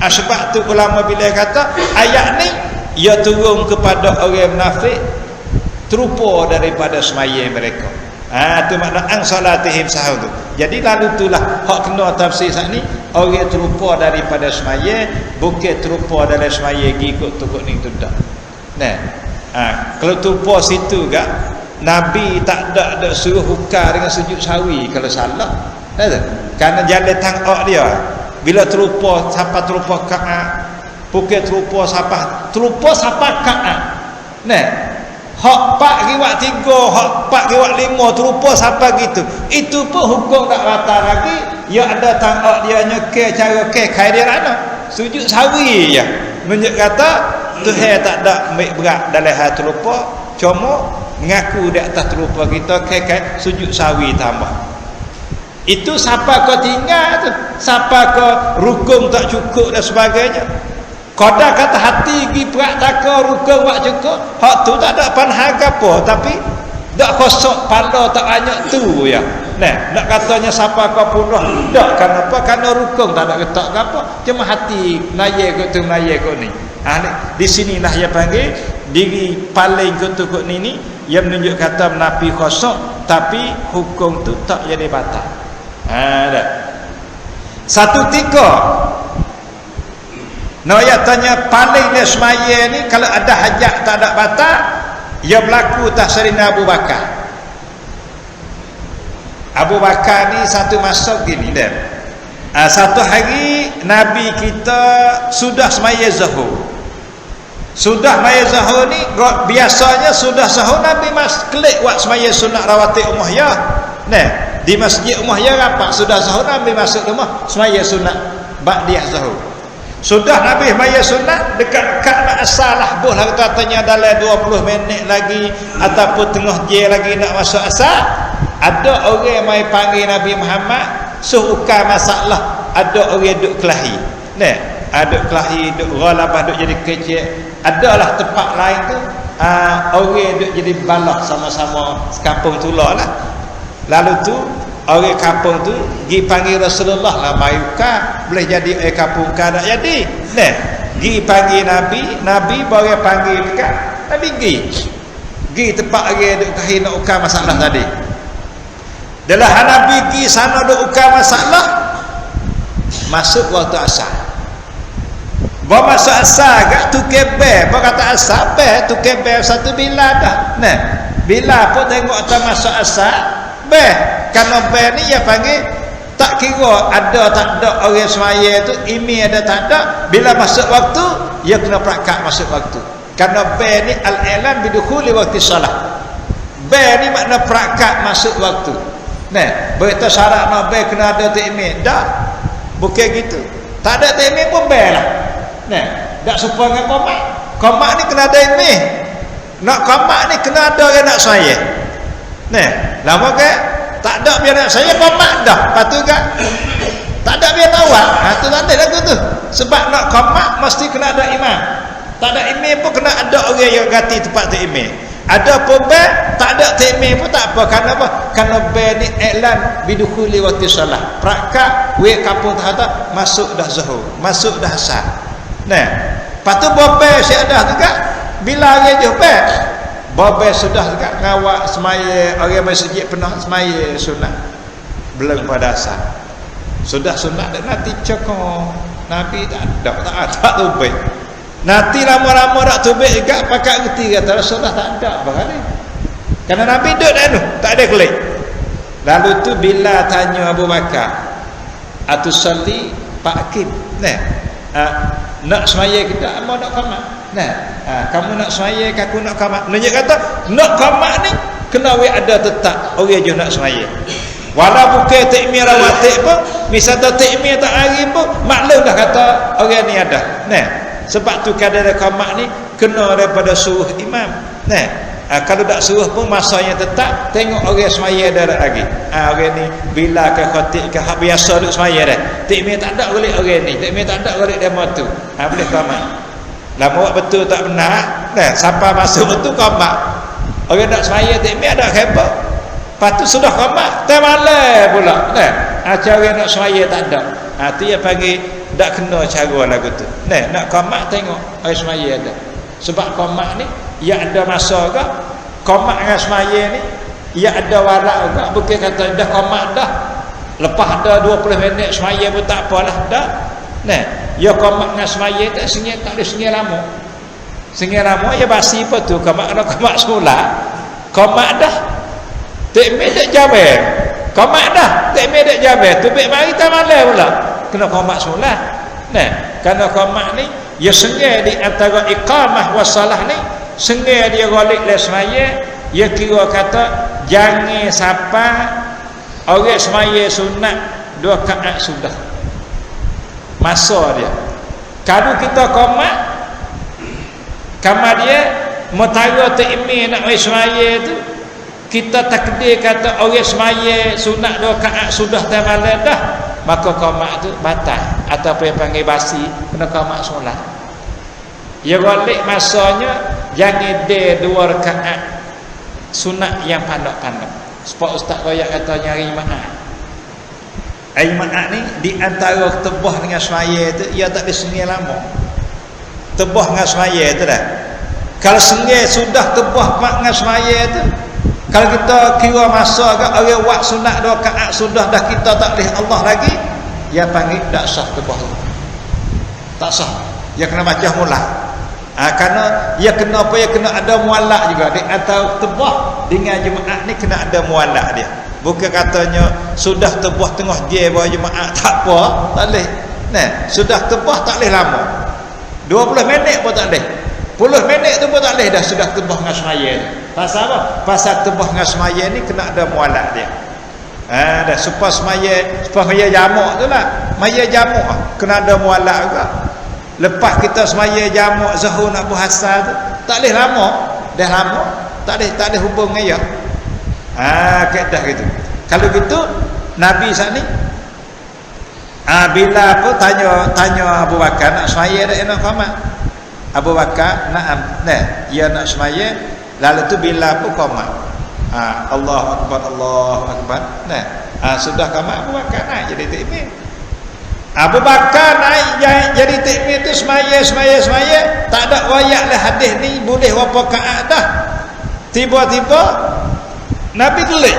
Sebab tu ulama bila kata ayat ni ia turun kepada orang munafik terupa daripada semaya mereka. Tu makna an salatihim sahun tu. Jadi lalu itulah hak kena tafsir saat ni, orang terupa daripada semaya, bukan terupa dari semaya ikut tukuk ni tu dak. Nah, kalau terupa situ gak Nabi tak ada suruh hukar dengan sujud sawi kalau salah. Dah. Karena jalan tangok dia. Bila terupa siapa terupa ka'a, bukan terupa siapa ka'a. Nah, hak 4 riwayat 3, hak 4 riwayat 5 terupa siapa gitu. Itu pun hukum tak batal lagi. Ya ada tangok dia nyekeh cara kai dia mana? Sujud sawi je. Menunjuk kata Tuhan tak ada ambil berat dalam hal terupa, cuma mengaku di atas terupa kita kai sujud sawi tambah. Itu siapa kau tinggal tu, siapa kau rukun tak cukup dan sebagainya. Kodak kata hati gi perak taka rukun wak cukup, hak tu tak ada panhaga apa, tapi dak kosok pala tak banyak tu ya. Nah, nak katanya siapa kau punah, dak kenapa? Karena rukun tak ada ketak apa, cuma hati naya kau tu naya kau ni. Di sinilah dia panggil diri paling kutuk ni yang menunjuk kata menapi kosok, tapi hukum tu tak jadi batal. Dah. 1-3 Noya tanya paling dia semaya ni kalau ada hajat tak ada batal, ia berlaku tak Sayyidina Abu Bakar. Abu Bakar ni satu masa gini dah. Satu hari Nabi kita sudah semaya zuhur. Sudah semaya zuhur ni biasanya sudah zuhur Nabi klik buat semaya sunat rawatib Umayyah. Nah, di Masjid Umayyah rapat sudah zuhur Nabi masuk rumah semaya sunat ba'diyah zuhur. Sudah Nabi semaya sunat dekat nak asalah buh lah katanya dalam 20 minit lagi ataupun tengah je lagi nak masuk asal, ada orang mai panggil Nabi Muhammad suruh ukar masalah. Ada orang duk kelahi. Nah, ada kelahi duk ghalabah duk jadi kecil. Adalah tempat lain tu orang duk jadi balah sama-sama sekampung tulah lah. Lalu tu orang kampung tu pergi panggil Rasulullah lah, mayuka boleh jadi orang kampung ka tak jadi. Nah, pergi panggil Nabi baru panggil dekat Nabi pergi tempat dia duk kahir nak ukar masalah tadi. Dalam Nabi pergi sana duk ukar masalah, masuk waktu asar. Bawa masuk asar agak tu kebel, bawa kata asar tu kebel satu bila dah. Nah, bila pun tengok atas masuk asar kerana ni ya panggil tak kira ada tak ada orang semaya tu, imi ada tak ada, bila masuk waktu dia kena perakat masuk waktu. Kerana ni al-i'lam bidukhuli waktu solat. Ni makna perakat masuk waktu. Nah, berita syarat nak kena ada takmir. Dah. Bukan gitu. Tak ada takmir pun lah. Nah, tak serupa dengan qomat. Qomat ni kena ada takmir. Nak qomat ni kena ada orang nak semaya. Nah, lama ke tak ada biar nak saya qomat dah. Patu kan? Tak ada biar tawak. Tu tanda lagu tu. Sebab nak qomat mesti kena ada imam. Tak ada imam pun kena ada orang yang ganti tempat tu imam. Ada pun tak ada imam pun tak apa. Kerana apa? Kerana ni iklan bidukhuli waktu solat. Perakat we kampung tak masuk dah zuhur, masuk dah asar. Nah, patu bobe si ada juga. Bila dia je bobe sudah juga ngawak semaya orang masjid penuh semaya sunat. Belum pada asar. Sudah sunat dan nanti cokong. Nabi tak tubik. Nanti lama-lama tak tubik juga pakai reti kata Rasulullah tak ada bagaimana. Kerana Nabi duduk dah tu, tak ada kelik. Lalu tu bila tanya Abu Bakar, "Atusalli Pak Kim?" Nak semaya kita mau nak qamat. Kamu nak semaya ke aku nak qamat? Nanya kata, nak qamat ni kena ada tetap orang je nak semaya. Walau bukan takmir rawatib pun, misal takmir tak hari pun maklum dah kata orang ni ada. Sebab tu kadang qamat ni kena daripada suruh imam. Kalau tak suruh pun masanya tetap tengok orang semaya dah lagi. Orang ni bila ke khatib ke hak biasa duk semaya dah. Takmir tak ada golek orang ni, takmir tak ada golek demo tu. Boleh qamat. Lama betul tak benar, sampai masuk betul qamat. Orang nak semaya takmir ada khabar. Lepas tu sudah qamat, tak malam pula. Cara nak semaya tak ada. Tu yang panggil tak kena cara lagu tu. Nak qamat tengok orang semaya ada. Sebab qamat ni ia ada masa ke qamat dengan semaya ni ia ada warak juga. Bukan kata dah qamat dah lepas ada 20 minit semaya pun tak apalah dah. Ya qamat dengan semaya tak sengit, tak ada sengit lama. Sengit lama ya basi apa tu qamat ada qamat solat. Qamat dah takmir tak jabir. Qamat dah takmir tak jabir. Tu baik mari tak malam pula. Kena qamat solat. Kerana qamat ni ya sengit di antara iqamah wassalah ni, sengit dia golik le semaya, dia kira kata jangan sampai orang semaya sunat 2 rakaat sudah. Masa dia. Kalau kita qamat kamar dia mentara takmir nak mai semaya tu, kita takdir kata orang semaya sunat 2 rakaat sudah malam dah, maka qamat tu batal atau apa yang panggil basi, kena qamat solat. Ya balik masanya jangan dia 2 rakaat sunat yang pandai-pandai. Sebab ustaz royak kata nyari maaf. Maaf ni di antara tebah dengan semaya tu ia tak disengih lama. Tebah dengan semaya tu dah. Kalau sengih sudah tebah mak dengan semaya tu, kalau kita kira masa agak orang buat sunat 2 rakaat sudah dah kita tak boleh Allah lagi, dia panggil tak sah tebah tu. Tak sah. Dia kena baca mula. Kerana dia kena apa? Dia kena ada mualak juga. Di antara tebah dengan jemaah ni kena ada mualak dia. Bukan katanya sudah tebah tengah je bawa jemaah tak apa, tak boleh. Sudah tebah tak boleh lama. 20 minit pun tak boleh. 10 minit tu pun tak boleh dah sudah tebah dengan semaya. Pasal apa? Pasal tebah dengan semaya ni kena ada mualak dia. Dah supaya semaya jamak tu lah. Maya jamak kena ada mualak juga. Lepas kita semaya jamak zuhur nak puasa tu tak boleh lama. Dah lama tak boleh hubung dengan dia. Kaedah gitu. Kalau gitu Nabi saat ni bila apa tanya Abu Bakar nak semaya dak nak qamat. Abu Bakar na'am. Dia nak semaya, lalu tu bila apa qamat. Allahu akbar, Allahu akbar. Nah, sudah kamu Abu Bakar naik jadi takmir. Abu Bakar naik jadi takmir tu semaya. Tak ada wayak lah hadis ni boleh berapa rakaat dah. Tiba-tiba Nabi kelik.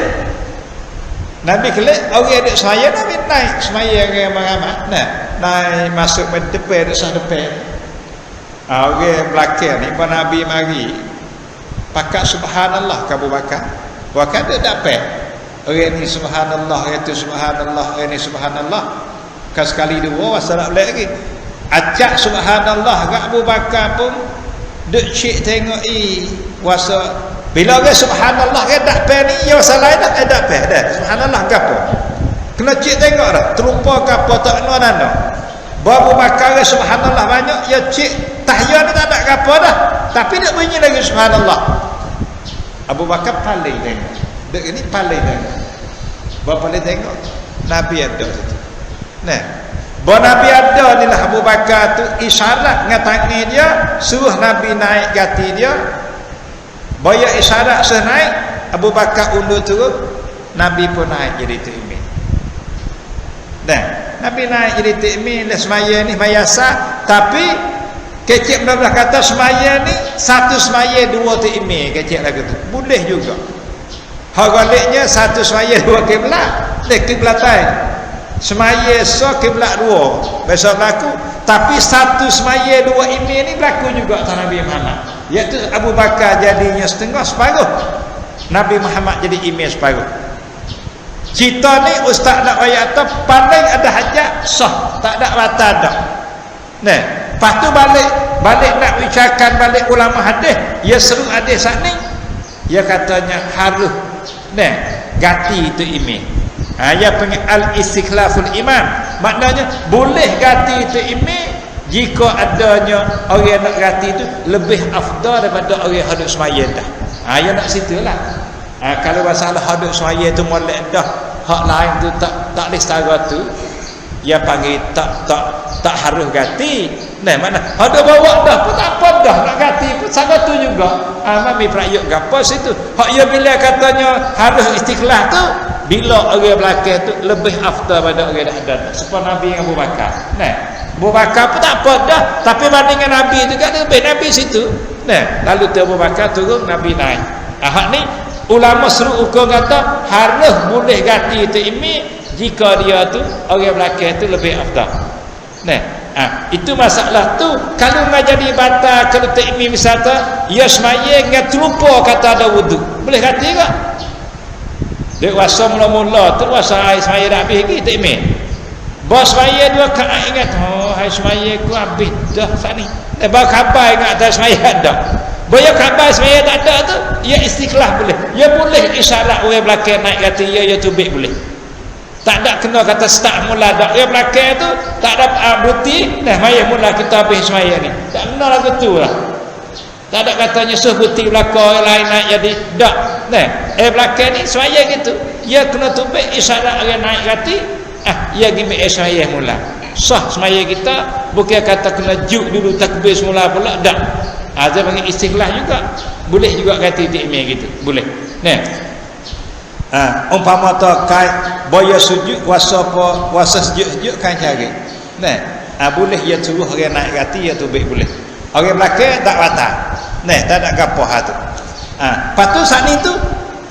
Orang duduk semaya, Nabi naik semaya ramai-ramai. Nah, naik masuk depan, duduk sah depan. Orang belakang ni pun Nabi mari pakat subhanallah ke Abu Bakar. Bakar dia dapat. Orang ni subhanallah, orang tu subhanallah, orang ni subhanallah. Kan sekali dua wassalam lagi. Acak subhanallah ke Abu Bakar pun duk cik tengok wasa bila orang subhanallah ke dapat ni ya salah dah dapat dah. Subhanallah gapo? Kena cik tengok dah. Terlupa gapo tak kena nana. Abu Bakar subhanallah banyak ya cik tahiyat ni tak ada gapo dah. Tapi dia bunyi lagi subhanallah. Abu Bakar paling tengok. Dek ini paling tengok. Bapak paling tengok Nabi ada situ. Nah, bahawa Nabi ada ni lah Abu Bakar tu isyarat dengan tangan dia suruh Nabi naik gati dia. Bayar isyarat suruh naik, Abu Bakar undur turun, Nabi pun naik jadi takmir. Nah, Nabi naik jadi takmir lah semaya ni mayasa, tapi kecik benar-benar kata semaya ni satu semaya dua takmir kecik lagu tu. Boleh juga. Hak baliknya satu semaya dua kiblat, kiblatan. Semaya so kiblat dua besok berlaku, tapi satu semaya dua imam ni berlaku juga atas Nabi Muhammad, iaitu Abu Bakar jadinya setengah separuh, Nabi Muhammad jadi imam separuh. Kita ni ustaz nak ayat tu paling ada hajat sah, tak ada batal dah. Nah, lepas tu balik nak bicarakan balik ulama hadis, ya seru hadis saat ni, ya katanya harus nah gati itu imam. Ia panggil al-istikhlaful imam. Maknanya boleh ganti itu imam jika adanya orang nak ganti itu lebih afdal daripada orang hadut semaya dah. Ia nak situlah. Kalau masalah hadut semaya tu molek dah, hak lain tu tak boleh setara tu, ia panggil tak harus ganti. Nah, mana hadut bawa dah pun tak apa dah nak ganti pun sama tu juga. Mami perayuk gapo situ. Hak ia bila katanya harus istiqlal tu bila orang belakang tu lebih afdal pada orang dah ada. Seperti Nabi dengan Abu Bakar. Nah, Abu Bakar pun tak apa dah, tapi bandingkan Nabi tu kan lebih Nabi situ. Nah, lalu tu Abu Bakar turun, Nabi naik. Hak ni ulama seru ukur kata harus boleh ganti itu imam jika dia tu orang belakang tu lebih afdal. Nah, itu masalah tu. Kalau nak jadi batal kalau takmir misalnya ia semaya dengan terlupa kata ada wudu, boleh ganti tak? Dek wasa mula-mula tu wasa air semaya dah habis lagi takmir. Bos semaya dua rakaat ingat, air semaya ku habis dah saat ni. Baru khabar ingat atas semaya dah. Bayar khabar semaya tak ada tu, ia istiqlal boleh. Ia boleh isyarat orang belakang naik kata ia tubik boleh. Tak ada kena kata start mula dak. Ia belakang tu tak ada bukti, nah maya mula kita habis semaya ni. Tak kena lagu tu lah. Tak ada katanya sebuti belakang lain naik jadi dak. Nah, belakang ni semaya gitu. Ia kena tubik isyarat orang naik kati, ia gimik semaya mula. Sah semaya kita, bukan kata kena juk dulu takbir semula pula dak. Ada panggil istiqlal juga. Boleh juga kata takmir gitu. Boleh. Nah. Umpama tu kai boya sujud wasa sujud kan cari. Nah, boleh ia suruh orang naik kati ia tubik boleh. Orang belakang tak batal. Nah, tak ada gapo tu. Lepas tu saat ni tu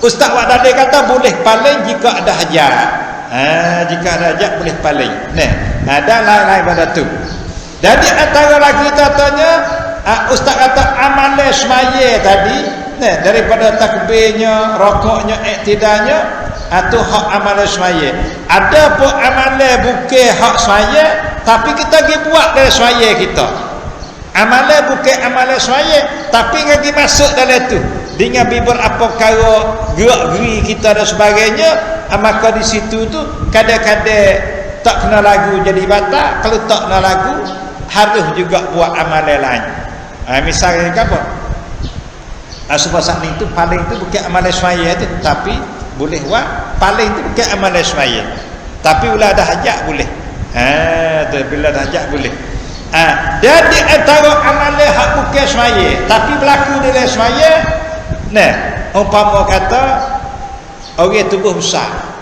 Ustaz Wadadi kata boleh paling jika ada hajat. Jika ada hajat boleh paling. Nah, ada lain-lain pada tu. Jadi antara lagi katanya Ustaz kata amalan semaya tadi, nah daripada takbirnya, rokoknya, iktidalnya, atau hak amalan semaya. Ada pun amalan bukan hak semaya, tapi kita pergi buat dari semaya kita. Amalan bukan amalan semaya, tapi pergi masuk dalam tu. Dengan bibir apa perkara gerak-geri kita dan sebagainya, maka di situ tu kadang-kadang tak kena lagu jadi batal. Kalau tak kena lagu, harus juga buat amalan lain. Misalnya apa? Sebab saat ni tu paling tu bukan amalan semaya tu, tapi boleh buat. Paling tu bukan amalan semaya, tapi bila ada hajat boleh. Bila ada hajat boleh. Jadi antara amalan hak bukan semaya tapi berlaku dalam semaya, nah umpama kata Orang tubuh besar.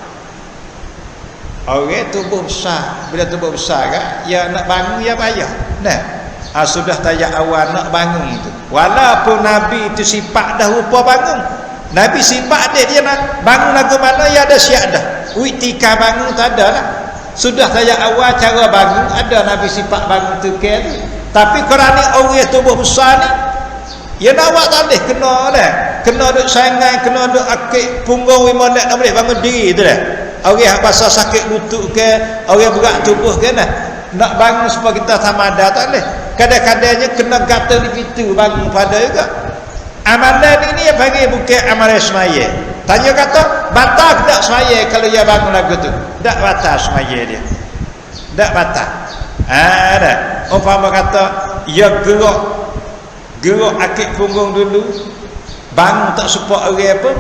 Orang tubuh besar. Bila tubuh besar kan, ya nak bangun ya payah. Nah, sudah tajak awal nak bangun tu. Walaupun Nabi itu sifat dah rupa bangun. Nabi sifat dia nak bangun lagu mana ya ada siap dah. Witika bangun tak ada lah. Sudah tajak awal cara bangun ada Nabi sifat bangun tu ke tu. Tapi kerana orang tubuh besar ni, ya nak awak tak boleh kena dah. Kena duk sangai, kena duk akik punggung 5 lat tak boleh bangun diri tu dah. Orang yang pasal sakit lutut ke, orang berat tubuh ke nah. Nak bangun supaya kita tamada tak boleh. Kadang-kadangnya kena gata di pintu bangun pada juga. Amalan ini yang panggil bukan amalan semaya. Tanya kata, batal tak semaya kalau dia bangun lagu tu? Tak batal semaya dia. Tak batal. Dah. Umpama kata, ia gerak akik punggung dulu, bangun tak support orang apa,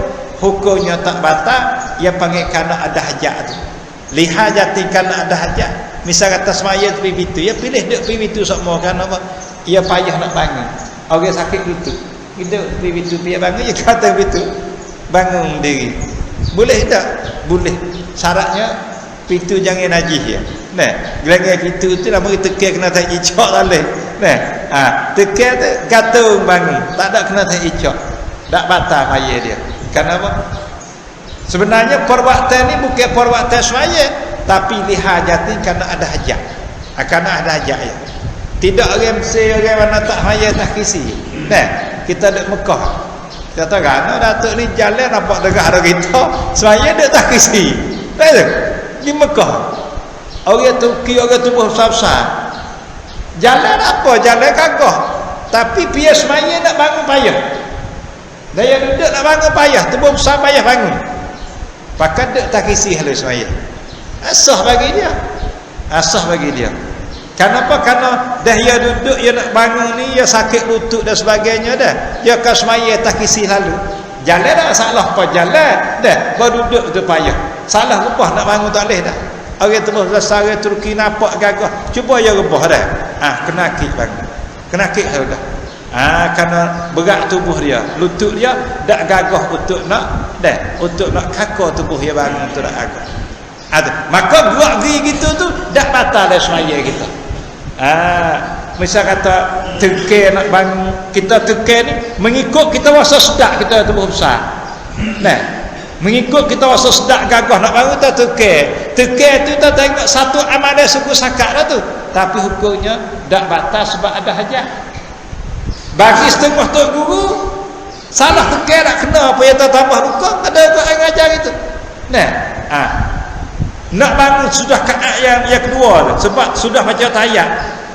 hukumnya tak batal, ia panggil kerana ada hajat tu. Lihat jati kerana ada hajat. Misal kata semaya tepi pintu, ia pilih duduk tepi pintu semua kerana apa? Ia payah nak bangun. Orang sakit lutut. Kita tepi pintu, dia bangun, ia kata pintu. Bangun diri. Boleh tak? Boleh. Syaratnya, pintu jangan najis ya. Nah, gelangnya pintu tu lama kita tekir kena tak icok tak boleh. Nah, tekir tu gantung bangun. Tak ada kena tak icok. Tak batal semaya dia. Kenapa? Sebenarnya perwaktan ni bukan perwaktan semaya, tapi lihat jati kerana ada hajat. Kerana ada hajat ya. Tidak orang Mesir, orang mana tak semaya tak kisi. Nah, kita duduk Mekah. Kata kerana Datuk ni jalan nampak negara kita, semaya duduk tak kisi. Tak ada. Di Mekah. Orang Turki, orang tubuh besar-besar. Jalan apa? Jalan kagah. Tapi pihak semaya nak bangun payah. Daya duduk nak bangun payah. Tubuh besar payah bangun. Pakat duduk tak kisih halus semaya. Asah bagi dia. Asah bagi dia. Kenapa? Kerana dah ia duduk, ia nak bangun ni, ia sakit lutut dan sebagainya dah. Ia kan semaya tak kisih lalu. Jalan dah salah apa? Jalan. Dah. Baru duduk tu payah. Salah rebah nak bangun tak boleh dah. Orang tubuh besar Turki nampak gagah. Cuba dia rebah dah. Kena kik bangun. Kena kik dah. Kerana berat tubuh dia, lutut dia tak gagah untuk nak kaku tubuh dia bangun tu tak gagah. Maka gerak gigi gitu tu tak batal dah semaya kita. Misal kata tekir nak bangun, kita tekir ni mengikut kita rasa sedak kita tubuh besar. Nah, mengikut kita rasa sedak gagah nak bangun kita tekir tu kita tengok satu amalan suku sakat dah tu, tapi hukumnya tak batal sebab ada hajat. Bagi setengah tok guru salah tekir nak kena apa yang tambah rukun, ada orang ngajar itu. Nah, nak bangun sudah ayat yang kedua tu, sebab sudah baca tayat.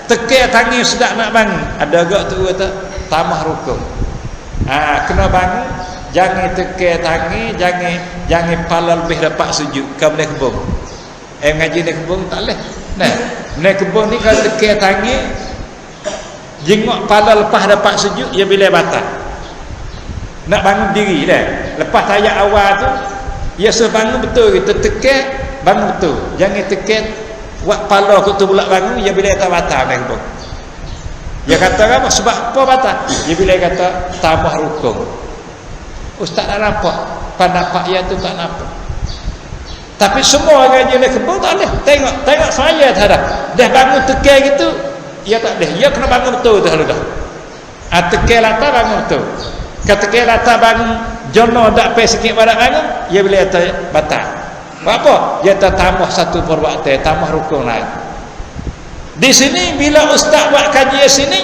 Tekir tangi sudah nak bangun, ada agak tu kata tambah rukun. Kena bangun, jangan tekir tangi, jangan pala lebih dapat sujud kau boleh kebun. Ngaji ni kebun tak boleh. Nah, ni kebun ni kalau tekir tangi jengok pada lepas dapat sujud, ia bila batal. Nak bangun diri dah. Lepas tayat awal tu, ia suruh bangun betul kita tekir, bangun betul. Jangan tekir buat pala aku tu pula bangun, ia bila tak batal dah kebun. Dia kata apa? Sebab apa batal? Dia bila kata tambah rukun. Ustaz tak nampak, pendapat ia tu tak nampak. Tapi semua orang je nak kebun tak boleh. Tengok saya tak ada. Dah bangun tekir gitu, ia tak boleh. Ia kena bangun betul tu dah. Tekir latar bangun betul. Kata tekir latar bangun jono dak pe sikit badak bangun, ia boleh kata batal. Apa? Dia tambah satu perwaktan, tambah rukun lain. Di sini bila ustaz buat kajian sini,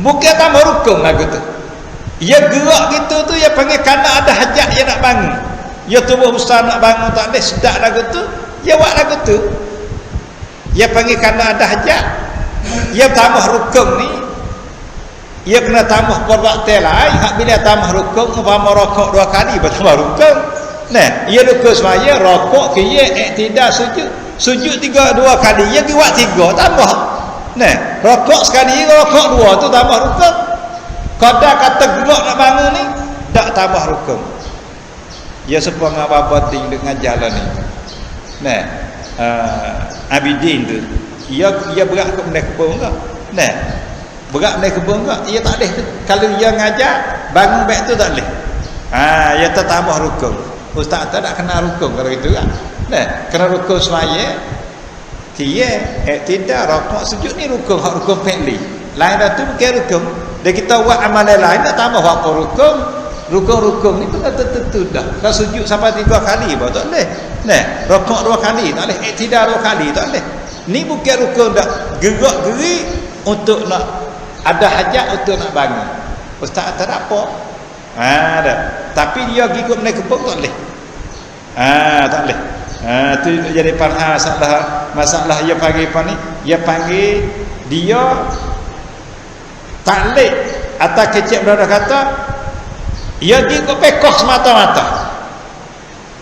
bukan tambah rukun lagu tu. Ia gerak gitu tu, ia panggil kerana ada hajat dia nak bangun. Ia tubuh besar nak bangun tak boleh sedap lagu tu, ia buat lagu tu. Ia panggil kerana ada hajat. Ia tambah rukun ni, ia kena tambah perwaktan lain. Hak bila tambah rukun, umpama rokok 2 kali bertambah rukun. Nah, ia rukun semaya, rokok kira iktidal sujud 2 kali, ia buat 3 tambah. Nah, rokok sekali, rokok 2 tu tambah rukun. Kalau kata gerak nak bangun ni, tak tambah rukun. Ia sepuluh dengan babating dengan jalan ni. Nah, Abidin tu, ia berat ke benda kebun ke? Nah, berat benda kebun ke? Ia tak boleh tu. Kalau ia ngajar, bangun baik tu tak boleh. Ya tambah rukun. Ustaz tak kena rukun kalau itu kan. Nah, kena rukun semaya. Dia tidak rokok sujud ni rukun, hak rukun fi'li. Lain dah tu bukan rukun. Dia kita buat amalan lain tak tambah apa rukun. Rukun-rukun ni tu dah tertentu dah. Kalau sujud sampai 3 kali baru tak boleh. Nah, rokok 2 kali tak boleh. Tidak 2 kali tak boleh. Ni bukan rukun dah. Gerak-gerik untuk nak ada hajat untuk nak bangun. Ustaz tak ada apa. Ada. Tapi dia pergi ikut naik kebun tak boleh. Tak boleh. Tu jadi masalah dia panggil apa ni? Dia panggil dia taklid atau kecil berada kata dia pergi ikut pekoh semata-mata.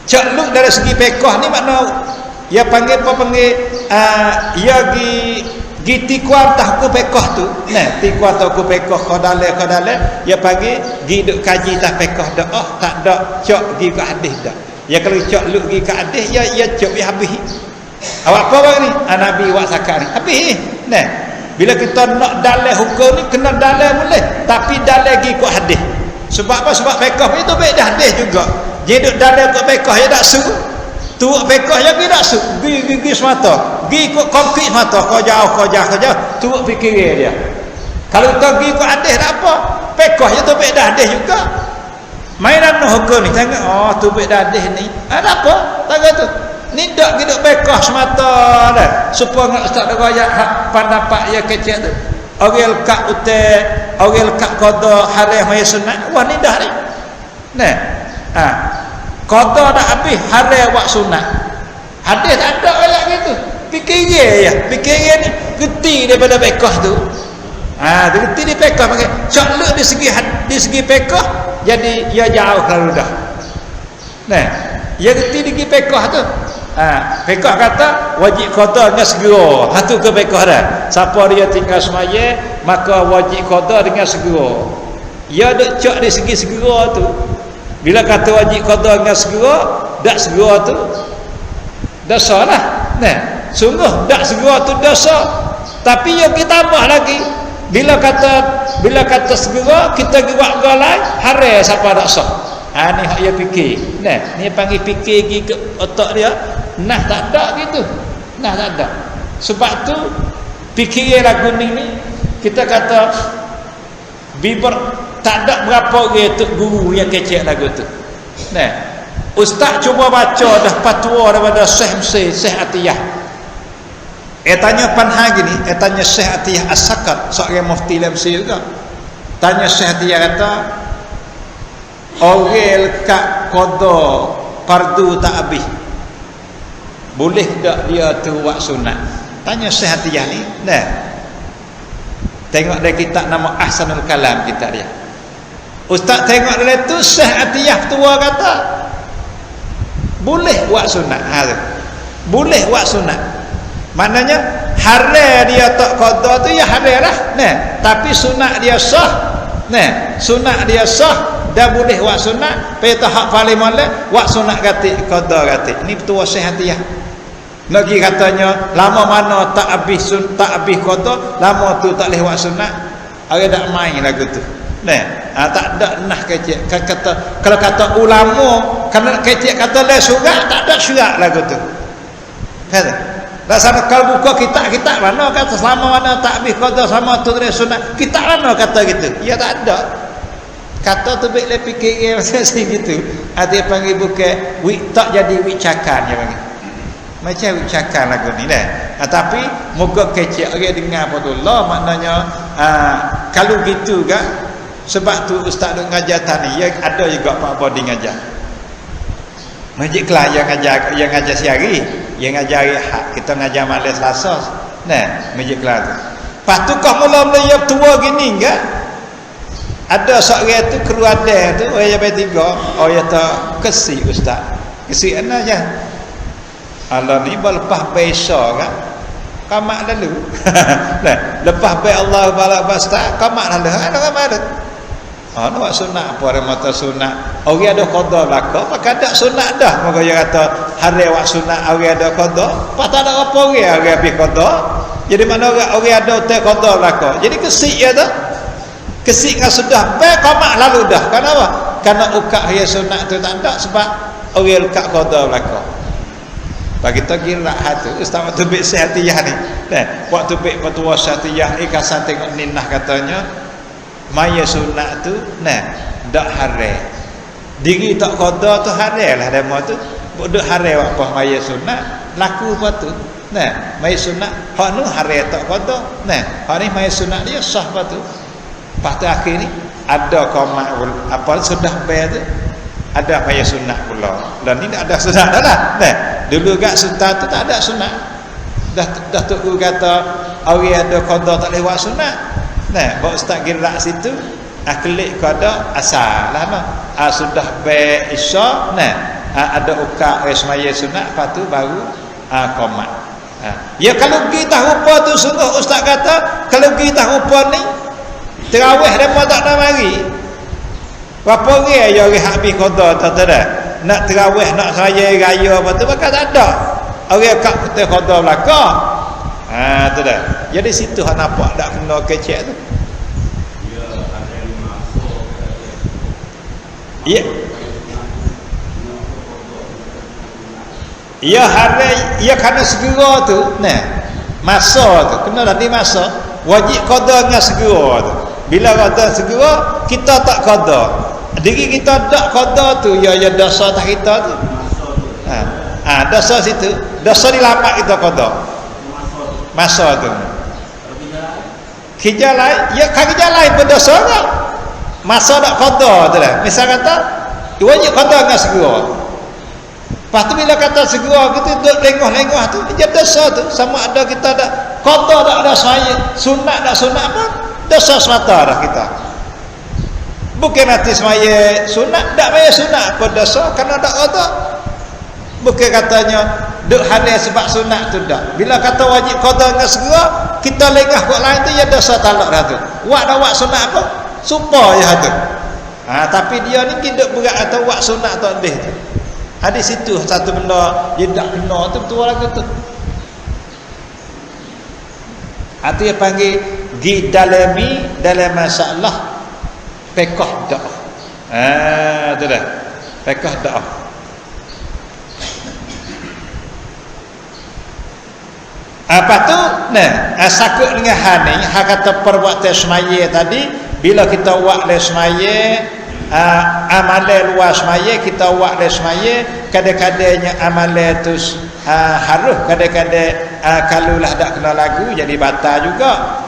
Cakluk dari segi pekoh ni makna dia panggil apa panggil dia pergi tikuan tak ku pekoh tu. Nah, tikuan tak ku pekoh kodale dia panggil pergi duk kaji tak pekoh dak tak dak cok pergi ke hadis dak. Ya kalau cok lu pergi ke hadis ya cok habis. Awak apa bang ni? Nabi wak sakat ni. Habis. Nah, bila kita nak dalil hukum ni kena dalil boleh, tapi dalil pergi ke hadis. Sebab apa? Sebab fiqh itu baik dah hadis juga. Dia duk dalil ke fiqh ya tak su. Tu fiqh ya pergi tak su. Pergi semata. Pergi ikut konkret semata. Kau jauh. Tu fikir dia. Kalau kau pergi ke hadis tak apa. Fiqh ya tu baik dah hadis juga. Mainan hukum ni tengok tu baik dah hadis ni. Ada apa? Tengok tu. Ni dak hidup fiqh semata dah. Supaya ustaz dak royak hak pendapat ya kecil tu. Orang kak utai, orang kak qada hari mai sunat. Wah ni dah ni. Nah. Qada dah habis hari wak sunat. Hadis tak ada ayat gitu. Fikir ya, fikir ni geti daripada fiqh tu. Dia geti di fiqh pakai. Cakluk di segi fiqh jadi ia jauh kalau dah. Nah, ia geti di fiqh tu. Fiqh kata wajib qada dengan segera. Satu ke fiqh dah. Siapa dia tinggal semaya maka wajib qada dengan segera. Ia duk cak di segi segera tu. Bila kata wajib qada dengan segera, dak segera tu dosa lah. Nah, sungguh dak segera tu dosa. Tapi yang kita tambah lagi bila kata segera kita buat golai hari siapa dak sah. Ni hak dia fikir. Nah, ni panggil fikir pergi ke otak dia. Nah tak ada gitu. Nah tak ada. Sebab tu fikir lagu ni kita kata biber tak ada berapa orang tu guru yang kecek lagu tu. Nah, ustaz cuba baca dah fatwa daripada Syekh Atiyah. Tanya panha gini, tanya Syekh Atiyah As-Sakat, seorang mufti Mesir juga. Tanya Syekh Atiyah kata orang kak qada fardu tak habis. Boleh tak dia tu buat sunat? Tanya Syekh Atiyah ni. Nah. Tengok dari kitab nama Ahsanul Kalam kitab dia. Ustaz tengok dari tu Syekh Atiyah tua kata boleh buat sunat. Boleh buat sunat. Maknanya hari dia tak qada tu ya hari lah. Nah, tapi sunat dia sah. Nah, sunat dia sah dah boleh buat sunat. Pai tahap paling molek buat sunat gatik qada gatik. Ni tua Syekh Atiyah. Lagi katanya lama mana tak habis qada, lama tu tak boleh buat sunat. Orang dak main lagu tu. Nah, tak ada nah kecek kata kalau kata ulama kena kecek kata le surat tak ada surat lagu tu. Kata dah sama kalau buka kitab mana kata selama mana tak habis qada sama tu le sunat. Kitab mana kata gitu. Ya tak ada. Kata tu baik le fikir macam gitu. Ada panggil bukan tak jadi wicakan dia panggil. Macam ucapan lagu ni dah. Tapi moga kecil orang dengar Fatullah maknanya kalau gitu kan sebab tu ustaz duk ngajar tadi ya ada juga apa-apa di ngajar. Masjid kelas yang ngajar siari, yang ngajar hak kita ngajar malam Selasa. Nah, masjid kelas tu. Lepas tu kau mula-mula ya tua gini enggak? Ada seorang tu keluar dia tu orang yang bertiga, orang tak kesi ustaz. Kesi ana je. Allah ni lepas baisa kan qamat lalu. Nah, lepas baik Allah balak basta qamat lalu. Ada apa ada? Nak sunat apa ada mata sunat. Orang ada qada belaka, maka ada sunat dah. Maka dia kata hari wak sunat orang ada qada, pas tak ada apa orang habis qada. Jadi mana orang ada utai qada belaka. Jadi kesik ya tu. Kesik kan sudah baik qamat lalu dah. Kenapa? Karena ukak ya sunat tu tak ada sebab orang ukak qada belaka. Bagi tu kira hatu ustaz waktu bik syatiyah ni. Waktu bik petua syatiyah kasan tengok ninah katanya maya sunat tu dak hare. Diri tak qada tu hare lah demo tu. Bodok hare apa maya sunat laku apa tu. Maya sunat hak nu hare tak qada. Hak ni maya sunat dia sah apa tu. Lepas tu akhir ni ada qomat apa sudah bayar tu ada maya sunat pula. Dan ni tak ada sunat dah lah. Dulu kat sunat tu tak ada sunat. Dah tu kata orang ada qada tak lewat sunat. Bawa ustaz gerak situ kelik qada asal lah sudah bayar isya ada ukak semaya sunat lepas tu baru qomat. Ya kalau kita rupa tu sungguh ustaz kata kalau kita rupa ni terawih depa tak nak mari. Berapa orang ya orang habis qada tak ada. Nak terawih nak raya apa tu maka tak ada. Orang kat kita qada belaka. Tu dah. Jadi situ hak nampak tak kena kecek tu. Ya. Ya hari ya kena segera tu. Masa tu kena nanti masa wajib qada dengan segera tu. Bila qada segera kita tak qada. Diri kita tak qada tu ya dosa tak kita tu. Dosa situ, dosa dilapak kita qada. Masa tu. Kerja lain, ya kerja lain berdosa tak? Masa tak qada tu lah. Misal kata wajib qada dengan segera. Lepas tu bila kata segera kita duduk lengah-lengah tu dia dosa tu sama ada kita dah qada tak ada sunat tak sunat pun dosa semata dah kita. Bukan nanti semaya sunat tak payah sunat pun dosa kerana tak qada. Bukan katanya duk hadis sebab sunat tu dak. Bila kata wajib qada dengan segera kita lengah buat lain tu ya dosa talak dah tu. Wak dah wak sunat apa? Supa je tu. Tapi dia ni kita berat atau wak sunat tak deh tu. Ada situ satu benda dia tak kena tu betul lagu tu. Itu yang panggil gidalami dalam masalah pekah dak. Tu dah. Pekah dak. Apa tu? Sakut dengan hal ni, hak kata perbuatan semaya tadi, bila kita buat le semaya, amalan luar semaya, kita buat le semaya, kadang-kadangnya amalan tu harus, kadang-kadang kalau lah tak kena lagu jadi batal juga.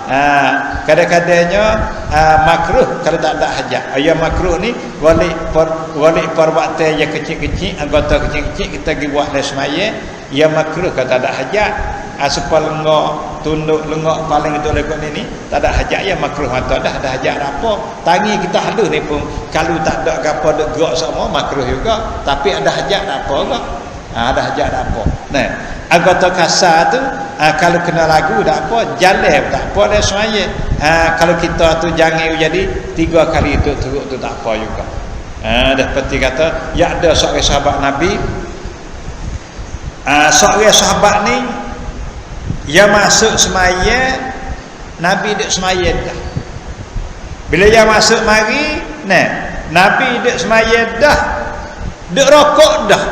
Kadang-kadangnya makruh kalau tak ada hajat. Ya makruh ni boleh perbuatan yang kecil-kecil, anggota kecil-kecil kita pergi buat le semaya, ya makruh kalau tak ada hajat. Supaya lengok, tunduk lengok paling itu lekuk ni tak ada hajat ya makruh atau ada hajat apa. Tangi kita halus ni pun kalau tak ada apa duk gerak semua makruh juga. Tapi ada hajat apa enggak? Ada hajat apa. Anggota kasar tu kalau kena lagu tak apa, jalan tak apa dah semaya. Kalau kita tu jangan jadi 3 kali itu turut tu tak apa juga. Dah seperti kata ya ada seorang sahabat Nabi. Seorang sahabat ni dia masuk semaya, Nabi duduk semaya dah. Bila dia masuk mari, Nabi duduk semaya dah, duduk rokok dah.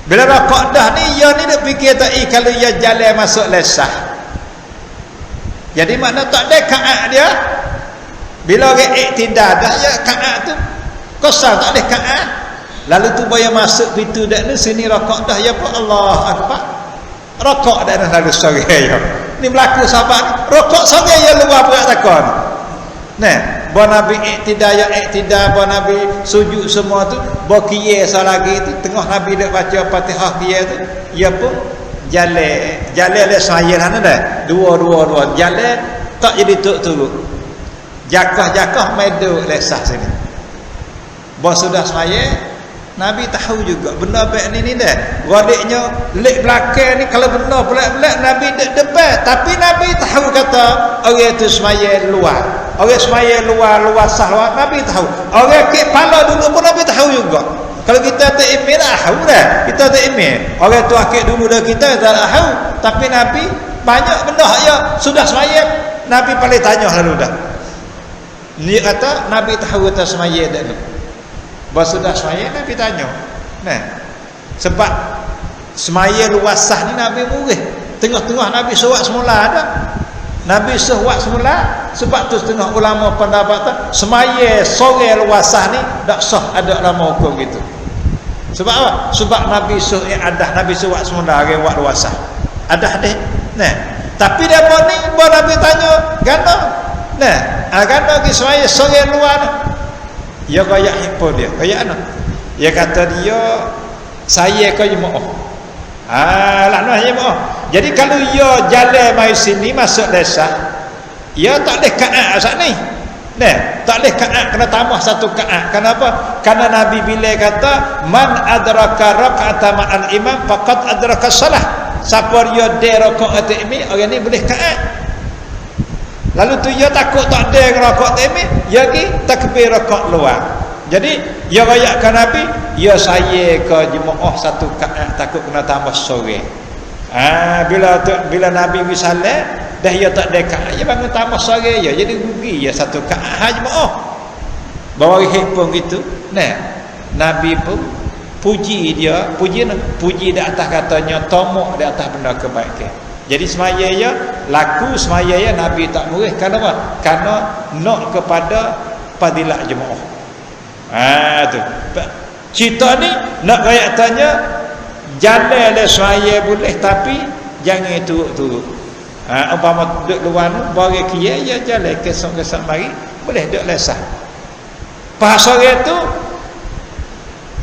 Bila rokok dah ni, dia ni duduk fikir tak, kalau dia jalan masuk lesah. Jadi makna tak ada ka'at dia. Bila orang iktidal dah, ya ka'at tu kosong, tak ada ka'at. Lalu tu dia masuk pintu dah ni, sini rokok dah, ya pun Allah Akbar. Rokok dah lalu sore ya. Ni berlaku sahabat rokok sore ya luar berat takon. Bon Nabi iktidal bon Nabi sujud semua tu, bo kiye lagi tu tengah Nabi dak baca Fatihah kiye tu, ya pun jalan le saya sana dah. Dua jalan tak jadi turut. Jakah meduk lesah sini. Bo sudah semaya Nabi tahu juga benda baik ni dah. Wadiknya lek belakang ni kalau benda pelak-pelak Nabi dek depan, tapi Nabi tahu kata orang tu semaya luar. Orang semaya luar sah Nabi tahu. Orang ke pala dulu pun Nabi tahu juga. Kalau kita tak imam tahu dah. Kita tak imam. Orang tu akhir dulu dah kita tak tahu, tapi Nabi banyak benda ya sudah semaya Nabi paling tanya lalu dah. Dia kata Nabi tahu kata semaya dah tu. Bahawa sudah semaya Nabi tanya. Nah, sebab semaya luasah ni Nabi murih. Tengah-tengah Nabi suat semula ada. Nabi suat semula. Sebab tu setengah ulama pendapat semaya sore luasah ni tak sah ada ulama hukum gitu. Sebab apa? Sebab Nabi Nabi suat semula rewat luasah. Ada hadis. Nah, tapi dia ni Nabi tanya, "Gano?" Nah, gano ki semaya sore luar. Ya kayak hipo dia. Kayak ana? Ya kata dia, "Saya kau jemaah." Laknah jemaah. Jadi kalau ia jalan mai sini masuk desa, ia tak boleh ka'at asal ni. Nah, tak boleh ka'at, kena tambah satu ka'at. Kenapa? Karena Nabi bila kata, "Man adraka rak'ata ma'al imam faqad adraka shalah." Siapa dia de rakaat takmir, orang ni boleh ka'at. Lalu tu dia takut tak ada rakaat takmir, dia pergi takbir rakaat luar. Jadi dia rayakkan Nabi, ya saya ke jemaah satu ka'at takut kena tambah sore. Bila Nabi misalnya dah ia tak ada ka'at, dia bangun tambah sore je. Jadi rugi ya satu ka'at jemaah. Bawa hik pun gitu. Nah, Nabi pun puji dia, puji di atas katanya tomok di atas benda kebaikan. Jadi semaya ya laku semaya ya Nabi tak murih. Kenapa? Karena nak kepada fadilah jemaah. Tu. Cerita ni nak rakyat tanya jalan le semaya boleh tapi jangan turut-turut. Umpama duduk luar ni bagi kia ya jalan kesok-kesok mari boleh duduk lesah. Pasal itu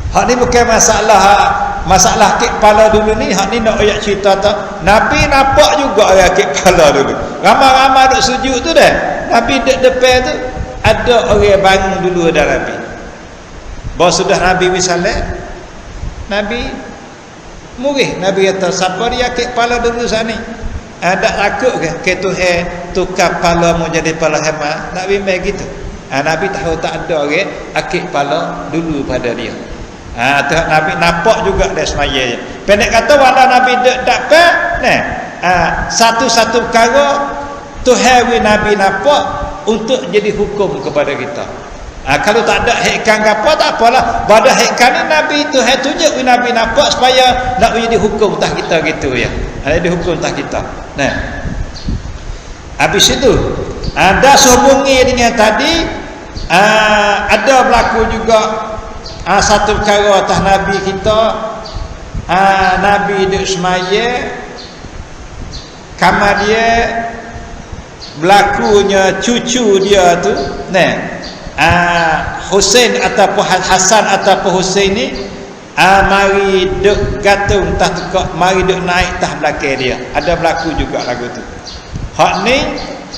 hak ni bukan masalah kek kepala dulu ni. Hak ni nak ayat cerita tak Nabi nampak juga ayat kek kepala dulu. Ramai-ramai duk sujud tu dah. Nabi dek depan tu ada orang bangun dulu ada Nabi. Bahawa sudah Nabi misalnya Nabi murih. Nabi kata siapa dia kek kepala dulu sana ni? Tak takut ke Tuhan tukar kepala mu jadi kepala hema? Nabi main gitu. Nabi tahu tak ada orang akik kepala dulu pada dia. Nabi nampak juga dia semaya. Pendek kata wala Nabi dapat satu-satu perkara Tuhan Nabi nampak untuk jadi hukum kepada kita. Kalau tak ada hikam apa tak apalah. Pada hikam ni Nabi Tuhan tunjuk Nabi nampak supaya nak jadi hukum tah kita gitu ya. Ada hukum tah kita. Nah. Habis itu ada sehubungi dengan tadi ada berlaku juga satu perkara atas Nabi kita. Nabi duk semaya kamar dia berlakunya cucu dia tu Husain ataupun Hasan ataupun Husain ni mari duk gantung tah tekak, mari duk naik tah belakang dia. Ada berlaku juga lagu tu. Hak ni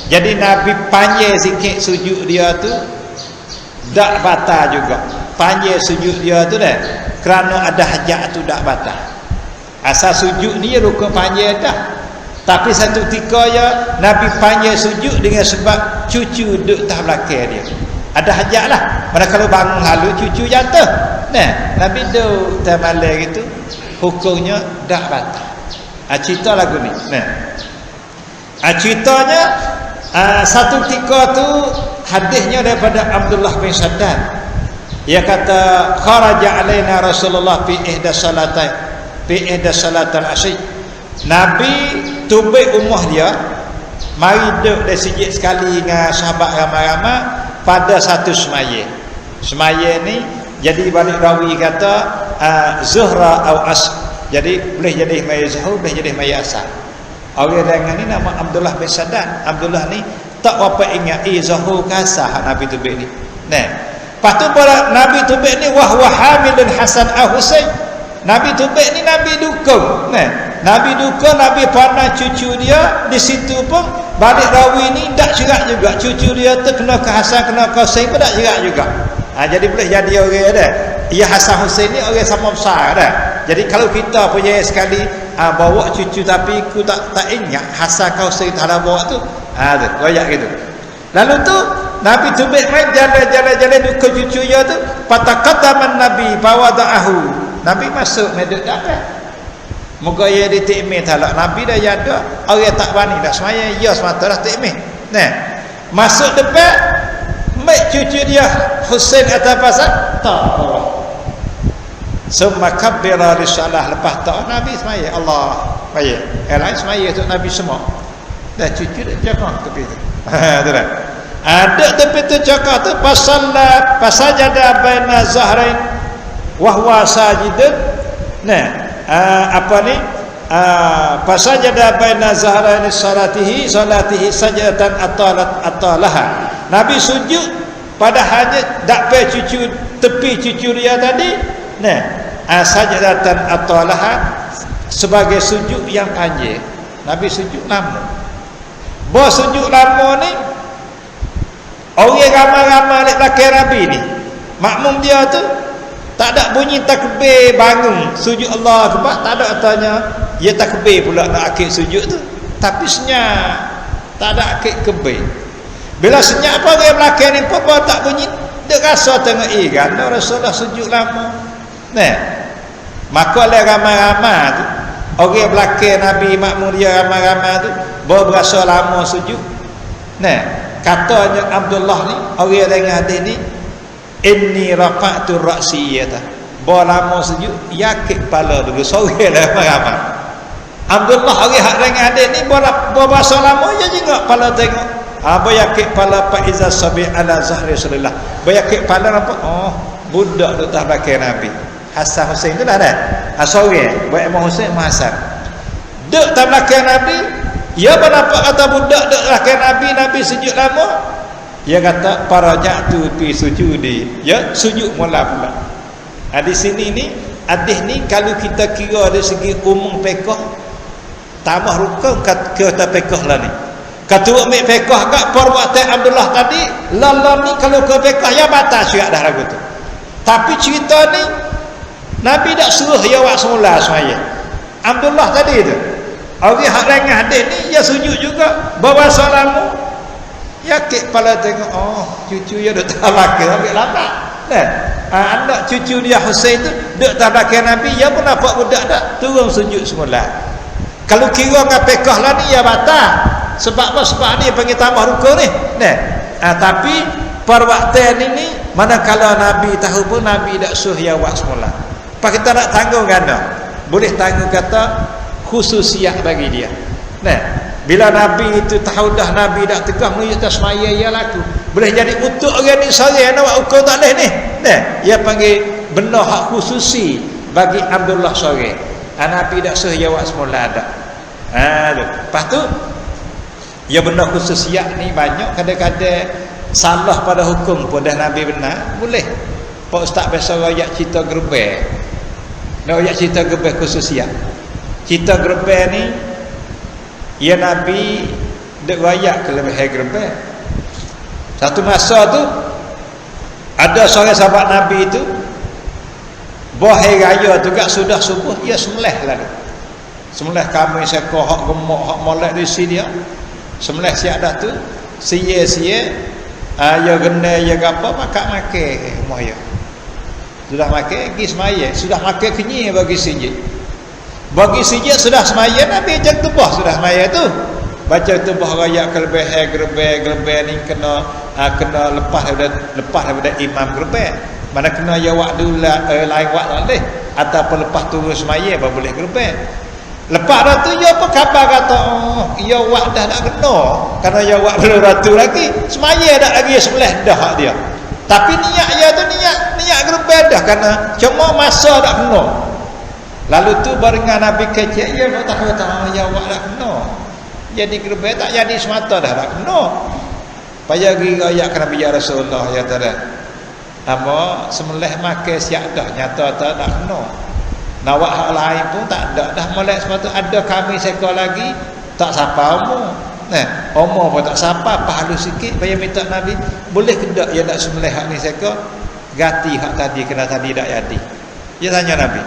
jadi Nabi panjang sikit sujud dia tu dak batal juga. Panjang sujud dia tu dah kerana ada hajat tu dak batal. Asal sujud ni rukun panjang dah. Tapi satu ketika ya Nabi panjang sujud dengan sebab cucu duduk tah belakang dia. Ada hajat lah. Mana kalau bangun lalu cucu jatuh. Nabi duduk tah malam gitu hukumnya dak batal. Cerita lagu ni. Ceritanya satu ketika tu hadisnya daripada Abdullah bin Shaddad. Ia kata kharaja alaina Rasulullah fi ihda salatal asy. Nabi tubik rumah dia, mari duduk di sijil sekali dengan sahabat ramai-ramai pada satu semaya. Semaya ni jadi balik rawi kata zuhra atau asr. Jadi boleh jadi maya zuhur, boleh jadi maya asar. Orang dengan ni nama Abdullah bin Shaddad. Abdullah ni tak apa ingat zuhur ke asar Nabi tubik ni. Lepas tu pada Nabi tubik ni wahwa hamilun Hasan al-Husain. Nabi tubik ni Nabi dukung. Nabi dukung, Nabi pandang cucu dia di situ pun balik rawi ni tak cerak juga. Cucu dia tu kena ke Hasan, kena ke Husain pun tak cerak juga. Jadi boleh jadi orang dah. Ya Hasan Husain ni orang sama besar dah. Jadi kalau kita punya sekali bawa cucu tapi aku tak ingat Hasan kau Husain tak ada bawa tu. Royak gitu. Lalu tu Nabi tubik main jalan-jalan dukung cucu dia tu. Pataqaddaman Nabi bawada'ahu. Nabi masuk meduk dapat. Moga ia ditikmih talak Nabi dah ada. Orang tak bani dah semaya ya semata dah tikmih. Masuk depan Mek cucu dia Husain atas pasal tak bawah. Summa kabbira risalah, lepas tak Nabi semaya Allah semaya. Lain semaya tu Nabi semua. Dah cucu dia cakap tepi tu. Tu dah. Ada tepi tu cakap tu pasal jada baina zahrain wa huwa sajidun. Nah, apa ni? Pasal jada baina zahrain salatihi sajadatan atalaha. Nabi sujud pada hanya dak pe cucu tepi cucu dia tadi. Nah, sajadatan atalaha sebagai sujud yang panjang. Nabi sujud lama. Bos sujud lama ni orang ramai-ramai di belakang Nabi ni. Makmum dia tu tak ada bunyi takbir bangun sujud Allah Akbar, tak ada katanya ya takbir pula nak akhir sujud tu. Tapi senyap, tak ada akhir kebir. Bila senyap apa orang belakang ni pun tak bunyi, dia rasa tengok kan Rasulullah sujud lama. Nah, maka oleh ramai-ramai tu orang belakang Nabi makmum dia ramai-ramai tu berasa lama sujud. Nah, katanya Abdullah ni orang dengan hadis ni, inni rafa'tu ra'si yata. Lama sujud yakit kepala dulu sore lah ramai. Abdullah orang hak dengan hadis ni berasa lama je juga kepala tengok. Yakit kepala fa iza sabi ala zahri Rasulullah. Yakit kepala nampak budak tu tak belakang Nabi. Hasan Husain tu dah dah. Sore buat Imam Husain Imam Hasan. Duk tak belakang Nabi. Ya berapa kata budak duk belakang Nabi, Nabi sujud lama. Dia kata parajatu fi sujudi. Ya sujud mula pula. Di sini ni hadis ni kalau kita kira dari segi umum fiqh tambah rukun kata fiqh lah ni. Ketua ambil fiqh kat perbuatan Abdullah tadi, lalam ni kalau ke fiqh ya batas juga dah lagu tu. Tapi cerita ni Nabi tak suruh ya wak semula semaya. Abdullah tadi tu orang hak dengan hadis ni ya sujud juga bawa salamu. Yakit kepala tengok cucu dia duk tak belakang ambil lambat. Nah, anak cucu dia Husain tu duk tak belakang Nabi, ya pun nampak budak dak turun sujud semula. Kalau kira dengan fiqh lah ni ya batal. Sebab apa? Sebab ni panggil tambah rukun ni. Nah, tapi perwaktan ini manakala Nabi tahu pun Nabi tak suruh ya wak semula. Apa kita nak tanggung ganda? Boleh tanggung kata khususiat bagi dia. Nah, bila Nabi itu tahu dah Nabi dak tegah menunjuk tasmaya ya laku. Boleh jadi untuk orang ni sore nak buat hukum tak leh ni. Nah, dia panggil benda hak khususi bagi Abdullah sore. Nabi dak suruh ya wak semula dak. Lepas tu ya benda khususiat ni banyak, kadang-kadang salah pada hukum pun dah Nabi benar boleh. Pak Ustaz biasa royak cerita gerbel. Royak cerita gerbel khususiat. Cerita gerbel ni ya Nabi dek royak kelebihan gerbel. Satu masa tu ada seorang sahabat Nabi itu hari raya tu kat sudah subuh ia sembelih lalu. Sembelih kami sekor hak gemuk hak molek di sini dia. Sembelih siap dah tu sia-sia ya gena ya gapo makan rumah ya. Sudah makan pergi semaya, sudah makan kenyang bagi sijil. Bagi sijil sudah semaya Nabi ajak tubah sudah semaya tu. Baca tubah raya kelebihan gerbel ni kena lepas daripada imam gerbel. Mana kena ya waktu lain waktu leh ataupun lepas turun semaya baru boleh gerbel. Lepas dah tu ya apa khabar kata ya wak dah nak kena kerana ya wak belum ratu lagi semaya dah lagi sebelah dah hak dia. Tapi niat ya tu niat gerbel dah kerana cuma masa dah kena. Lalu tu barengan Nabi kecek ya tahu ya wak dah kena. Jadi gerbel tak jadi semata dah kena. Payah pergi royak ke Nabi ya Rasulullah ya tada. Apa sembelih makan siap dah nyata tak kena. Nawak hak lain pun tak ada dah molek sebab tu ada kami sekor lagi tak sapa umur. Nah, umur pun tak sapa pahalu sikit payah minta Nabi boleh ke tak ya nak sembelih hak ni sekor gati hak tadi kena tadi tak jadi. Dia tanya Nabi,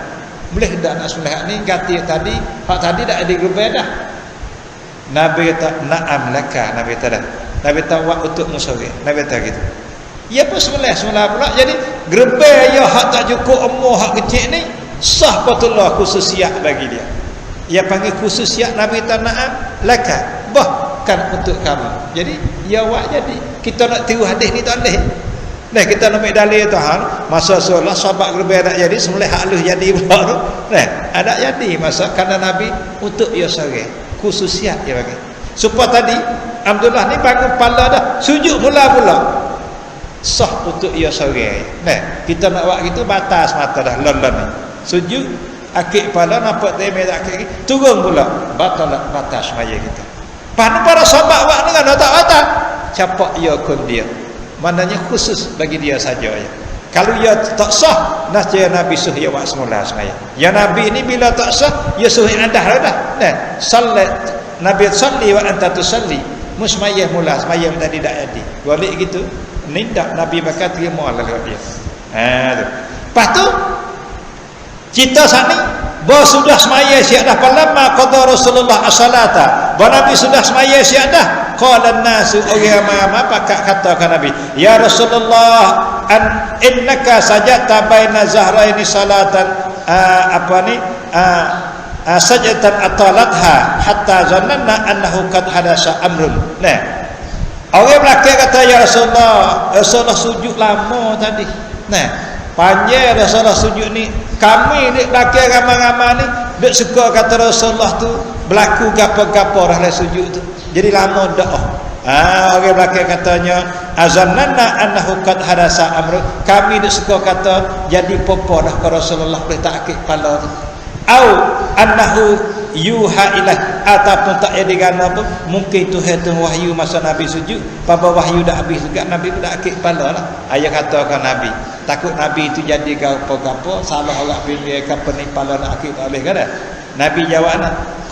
boleh ke tak nak sembelih hak ni gati tadi hak tadi tak ada gerbel dah. Nabi kata na'am laka. Nabi kata dah. Nabi kata wak untuk musawir. Nabi kata gitu. Ya pun sembelih pula jadi gerbel ya hak tak cukup umur hak kecil ni sah patullah khususiat bagi dia. Ia panggil khususiat Nabi tana'am laka bahkan untuk kamu. Jadi dia buat jadi. Kita nak tiru hadis ni tak boleh. Nah, kita nak ambil dalil tu masa Rasulullah sahabat lebih nak jadi semula halus jadi pula tu. Nah, ada jadi masa kerana Nabi untuk dia seorang khususiat dia bagi. Supaya tadi Abdullah ni bangun kepala dah, sujud mula-mula. Sah untuk dia seorang. Nah, kita nak buat gitu batas mata dah lon-lon ni. Sujud akik kepala nampak temeh tak akik turun pula batas semaya kita. Pada para sahabat buat dengan tak batal. Capak ia kun dia. Maknanya khusus bagi dia saja ya. Kalau ia tak sah, nascaya Nabi suruh dia buat semula semaya. Ya Nabi ni bila tak sah, dia suruh adah dah. Nah, salat Nabi salli wa anta tusalli. Musmayah mula semaya tadi tak jadi. Balik gitu. Ni tak Nabi bakal terima lah dia. Tu. Lepas tu kita sani bahawa sudah semaya siap dah falamma qada Rasulullah as-salata. Bahawa Nabi sudah semaya siap dah. Qala an-nasu ayyama pakak katakan Nabi, ya Rasulullah innaka sajadta baina zahraini salatan sajatan atalatha hatta zananna annahu qad hadasa amrun. Nah, orang belakang kata ya Rasulullah sujud lama tadi. Nah, panjang Rasulullah sujud ni. Kami ni belakang ramai-ramai ni duk suka kata Rasulullah tu berlaku gapo-gapo dah sujud tu. Jadi lama dak. Orang belakang katanya azannanna annahu qad hadasa amr. Kami duk suka kata jadi popo dah ke Rasulullah boleh tak akik kepala tu. Au annahu yuha ilah ataupun tak ada gana pun mungkin tu hatu wahyu masa Nabi sujud pada wahyu dah habis juga Nabi pun dah akik kepala lah. Ayah katakan Nabi takut Nabi itu jadi gapo-gapo salah orang pilih kapal ni kepala nak akik tak boleh kan. Nabi jawab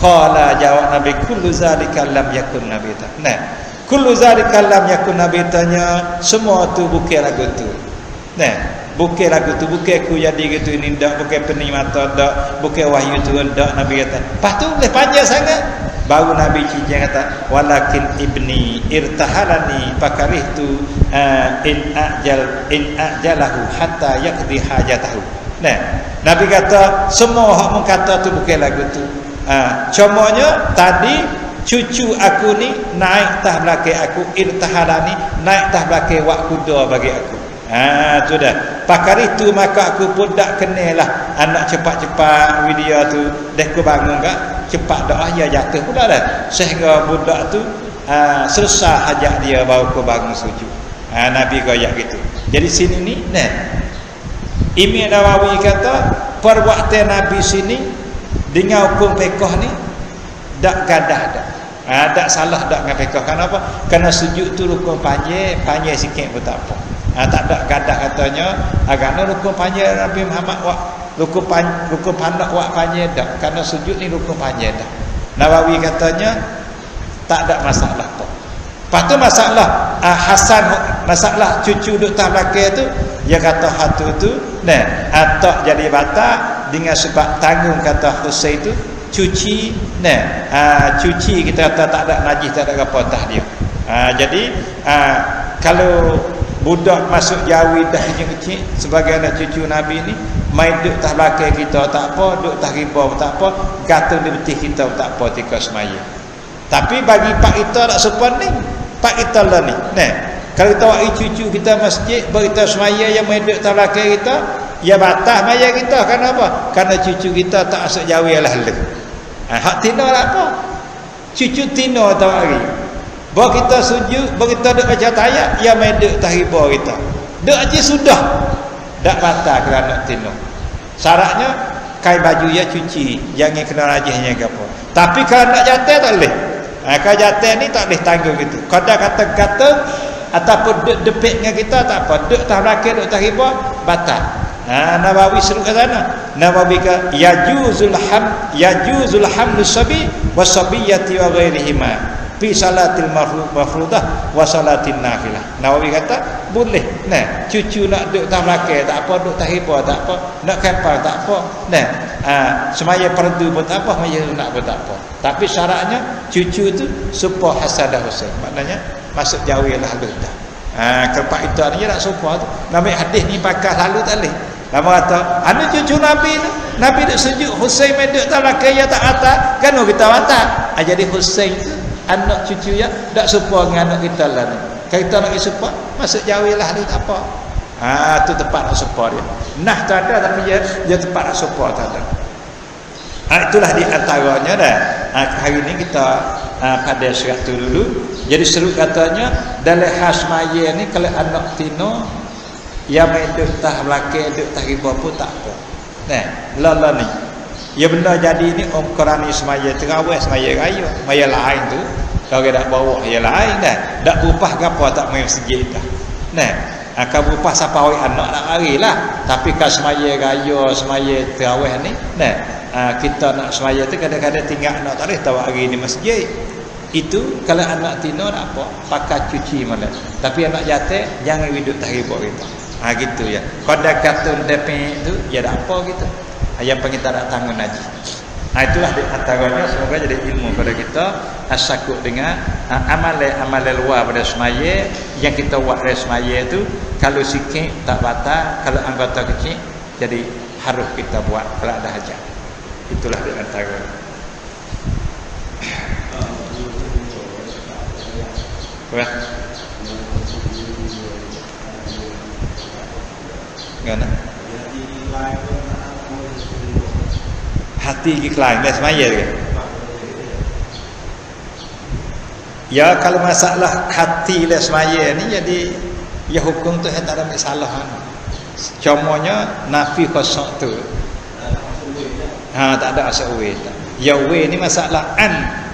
qala jawab Nabi kullu zalika lam yakun Nabi ta. Nah, kullu zalika lam yakun Nabi tanya semua tu bukan lagu tu. Nah, bukan lagu tu, bukan ku jadi gitu ni dak, bukan pening mata dak, bukan wahyu tu dak. Nabi kata lepas tu boleh panjang sangat baru Nabi cincang kata walakin ibni irtahalani fakarihtu in ajalahu hatta yaqdi hajatahu. Nah, Nabi kata semua hak mengkata tu bukan lagu tu. Contohnya tadi cucu aku ni naik tah belakang aku, irtahalani naik tah belakang wak kuda bagi aku. Tu dah. Pakar itu maka aku pun tak kenalah anak cepat-cepat video tu dah aku bangun kak cepat dah ya jatuh pula dah. Sehingga budak tu selesai hajat dia baru aku bangun sujud. Nabi goyak gitu. Jadi sini ni nah Imam Nawawi kata perbuatan Nabi sini dengan hukum fiqh ni tak gadah dak. Tak salah dak dengan fiqh. Kenapa? Kerana sujud tu rukun panjang sikit pun tak apa. Tak ada gadah katanya agaknya rukun panjang Nabi Muhammad wak rukun pandak wak panjang dak. Kerana sujud ni rukun panjang dak. Nawawi katanya tak ada masalah apa. Lepas tu masalah Hasan masalah cucu duk tak belakang tu dia kata hatu tu nah atak jadi batal dengan sebab tanggung kata Husain tu cuci nah cuci kita kata tak ada najis tak ada apa tah dia. Jadi kalau budak masuk jawi dah kecil-kecil sebagai anak cucu Nabi ni main duk tak belakang kita tak apa, duk tak riba tak apa, gantung di betih kita tak apa tika semaya. Tapi bagi pak kita tak sopan ni pak kita lah ni nah kalau kita wak cucu kita masjid berita semaya yang main duk tak belakang kita ya batas maya kita. Kenapa? Kerana cucu kita tak masuk jawi lah le. Hak tino lah apa? Cucu tino tahu hari. Bahawa kita sujud, bahawa kita duk baca ayat, ya main duk tahriba kita. Duk aja sudah. Tak batal kerana tino. Syaratnya kain baju ya cuci, jangan kena rajihnya ke apa. Tapi kalau nak jatuh tak boleh. Kalau jatuh ni tak boleh tanggung gitu. Kalau kata-kata ataupun duk depik dengan kita tak apa. Duk tak belakang, duk tahriba batal. Nawawi seru ke sana. Nawawi ka yajuzul hamlu sabi wasabiyyati wa ghairihima fi salatil mafruḍah wa salatin nafilah. Nawawi kata boleh. Nah, cucu nak duduk tak belakang tak apa, duduk tahriba tak apa, nak kapal tak apa. Nah, semaya fardu pun tak apa, semaya sunat pun tak apa. Tapi syaratnya cucu tu supaya Hasan dan Husain. Maknanya masuk jawilah lu dah. Kepak itu ni nak supaya tu. Nabi hadis ni pakai lalu tak leh. Lama kata, anu cucu Nabi tu, Nabi duk sujud, Husain main duduk tak belakang ya tak atas, kan kita watak. Jadi Husain tu anak cucu ya dak serupa dengan anak kita lah ni. Kita nak serupa masuk jauhilah dia tak apa. Tu tempat nak serupa dia. Nah tak ada tapi dia tempat nak serupa tak ada. Itulah di antaranya dah. Hari ni kita pada surat tu dulu. Jadi seru katanya dalam khas maya ni kalau anak tino yang main duk tah belakang duk tah riba pun tak apa. Nah, lala ni. Ya benda jadi ni Quran ni semaya terawih semaya raya. Maya lain tu kalau dak bawa ya lain dah. Dak berupah gapo tak main masjid dah. Nah, kalau berupah siapa oi anak nak larilah. Tapi kalau semaya raya semaya terawih ni, nah kita nak semaya tu kadang-kadang tinggal anak tak boleh tahu hari di masjid. Itu kalau anak tino nak apa pakai cuci malam. Tapi anak jatuh jangan hidup tahriba kita. Gitu ya. Kada katun depe tu ya dak apa gitu. Yang pengen tak tanggung haji. Itulah di antaranya semoga jadi ilmu pada kita asakut dengan amal luar pada semaya yang kita buat pada semaya itu kalau sikit tak batal, kalau anggota kecil jadi harus kita buat kalau ada hajat. Itulah di antaranya. Wah. Gana. Hati iklan dah semaya ke? Ya kalau masalah hati dah semaya ni jadi ya hukum tu tak ada masalah. Contohnya nafi kosong tu. Tak ada asal we. Ya we ni masalah an.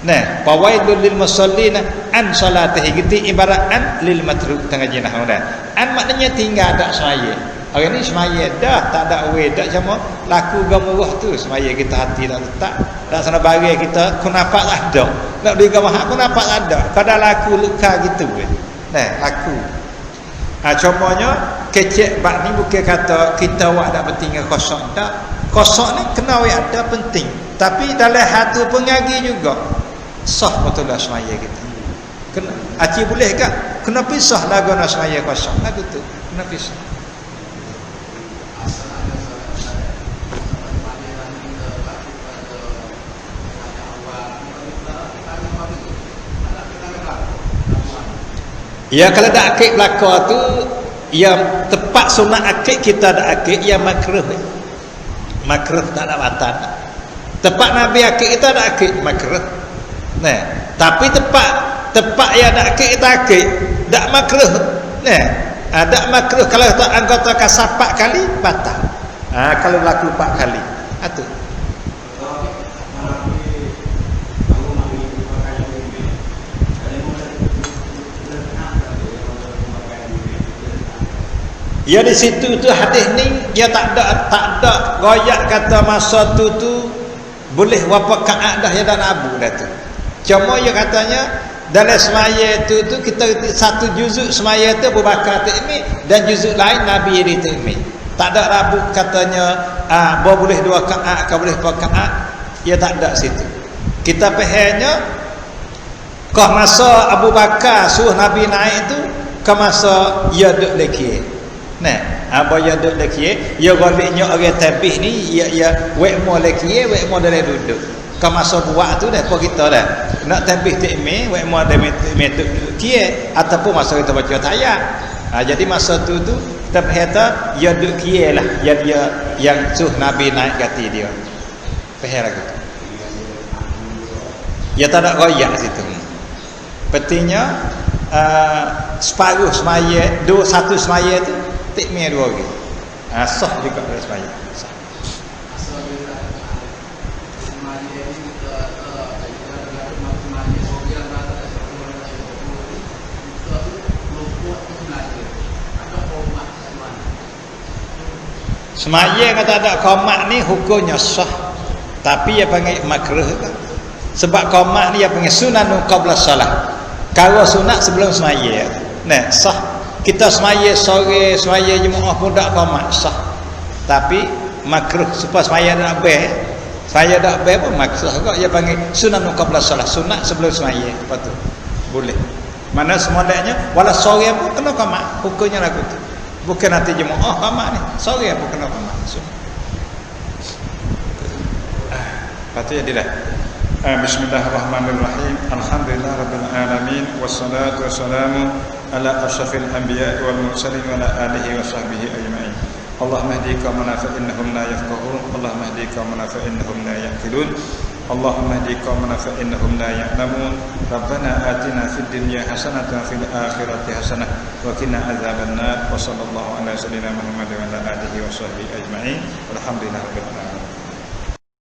Nah, fawaidul lil musallin an salatihi gitu ibarat an lil matruk tengah jenah dah. An maknanya tinggal tak semaya. Hari ni semaya dah tak ada we dah cuma laku gamuruh tu semaya kita hati tak letak dak sana bagi kita ku nampak tak ada nak beli gamah aku nampak tak ada pada laku luka gitu nah laku contohnya kecek bab ni bukan kata kita buat tak penting kosong tak kosong ni kena we ada penting tapi dalam hati pengagi juga sah betul lah semaya kita kena aci boleh tak kena pisah lagu nak semaya kosong lagu tu kena pisah. Ya kalau dak akik belaka tu yang tepat sunat akik kita dak akik yang makruh. Makruh tak ada batal. Tepat Nabi akik kita dak akik makruh. Nah, tapi tepat yang dak akik kita akik dak makruh. Nah, dak makruh kalau tak anggota kasar 4 kali batal. Kalau berlaku 4 kali. Itu. Ya di situ tu hadis ni dia tak ada goyak kata masa tu boleh berapa kaat dah ya dan abu dah tu. Cuma dia katanya dalam semaya tu kita satu juzuk semaya tu Abu Bakar takmir dan juzuk lain Nabi di takmir. Tak ada rabu katanya boleh 2 kaat ke boleh 4 kaat. Ya tak ada situ. Kita fahamnya kah masa Abu Bakar suruh Nabi naik tu ke masa ia duduk lagi. Nah, apa yang duduk lagi ya goliknya orang tabih ni ya wek mo lagi wek mo dalam duduk. Ke masa buat tu dah apa kita dah. Nak tabih takmir wek mo dalam metode kie ataupun masa kita baca tayat. Jadi masa tu kita kata ya duduk kie lah yang suruh Nabi naik gati dia. Faham lagi. Ya tak ada goyak situ. Pentingnya separuh semaya, satu semaya tu takmir 2 kali. Sah juga dalam semaya. Sah. Semaya kata ada qomat ni hukumnya sah. Tapi dia panggil makruh kan. Sebab qomat ni dia panggil sunanun qabla salah. Kalau sunat sebelum semaya. Nah, sah. Kita semaya sore, semaya Jumaat pun tak qomat sah. Tapi makruh supaya semaya nak ber. Semaya tak ber pun makruh juga dia panggil sunanun qabla salah. Sunat sebelum semaya. Apa tu? Boleh. Mana semolanya wala sore pun kena qomat. Hukumnya lagu tu. Bukan nanti Jumaat qomat ni. Sore pun kena qomat. Sunat. Lepas tu jadilah Bismillahirrahmanirrahim. Alhamdulillahirabbil alamin wassalatu wassalamu ala asyrafil anbiya'i wal mursalin wa ala alihi wa sahbihi ajma'in. Allahumma hdi qaumana fa innahum la yafqahun, Allahumma hdi qaumana fa innahum la yaqilun, Allahumma hdi qaumana fa innahum la ya'lamun. Rabbana atina fid dunya hasanatan wa fil akhirati hasanah wa qina adzabannar. Wa sallallahu ala sayyidina Muhammad wa ala alihi wa sahbihi ajma'in. Walhamdulillahirabbil alamin.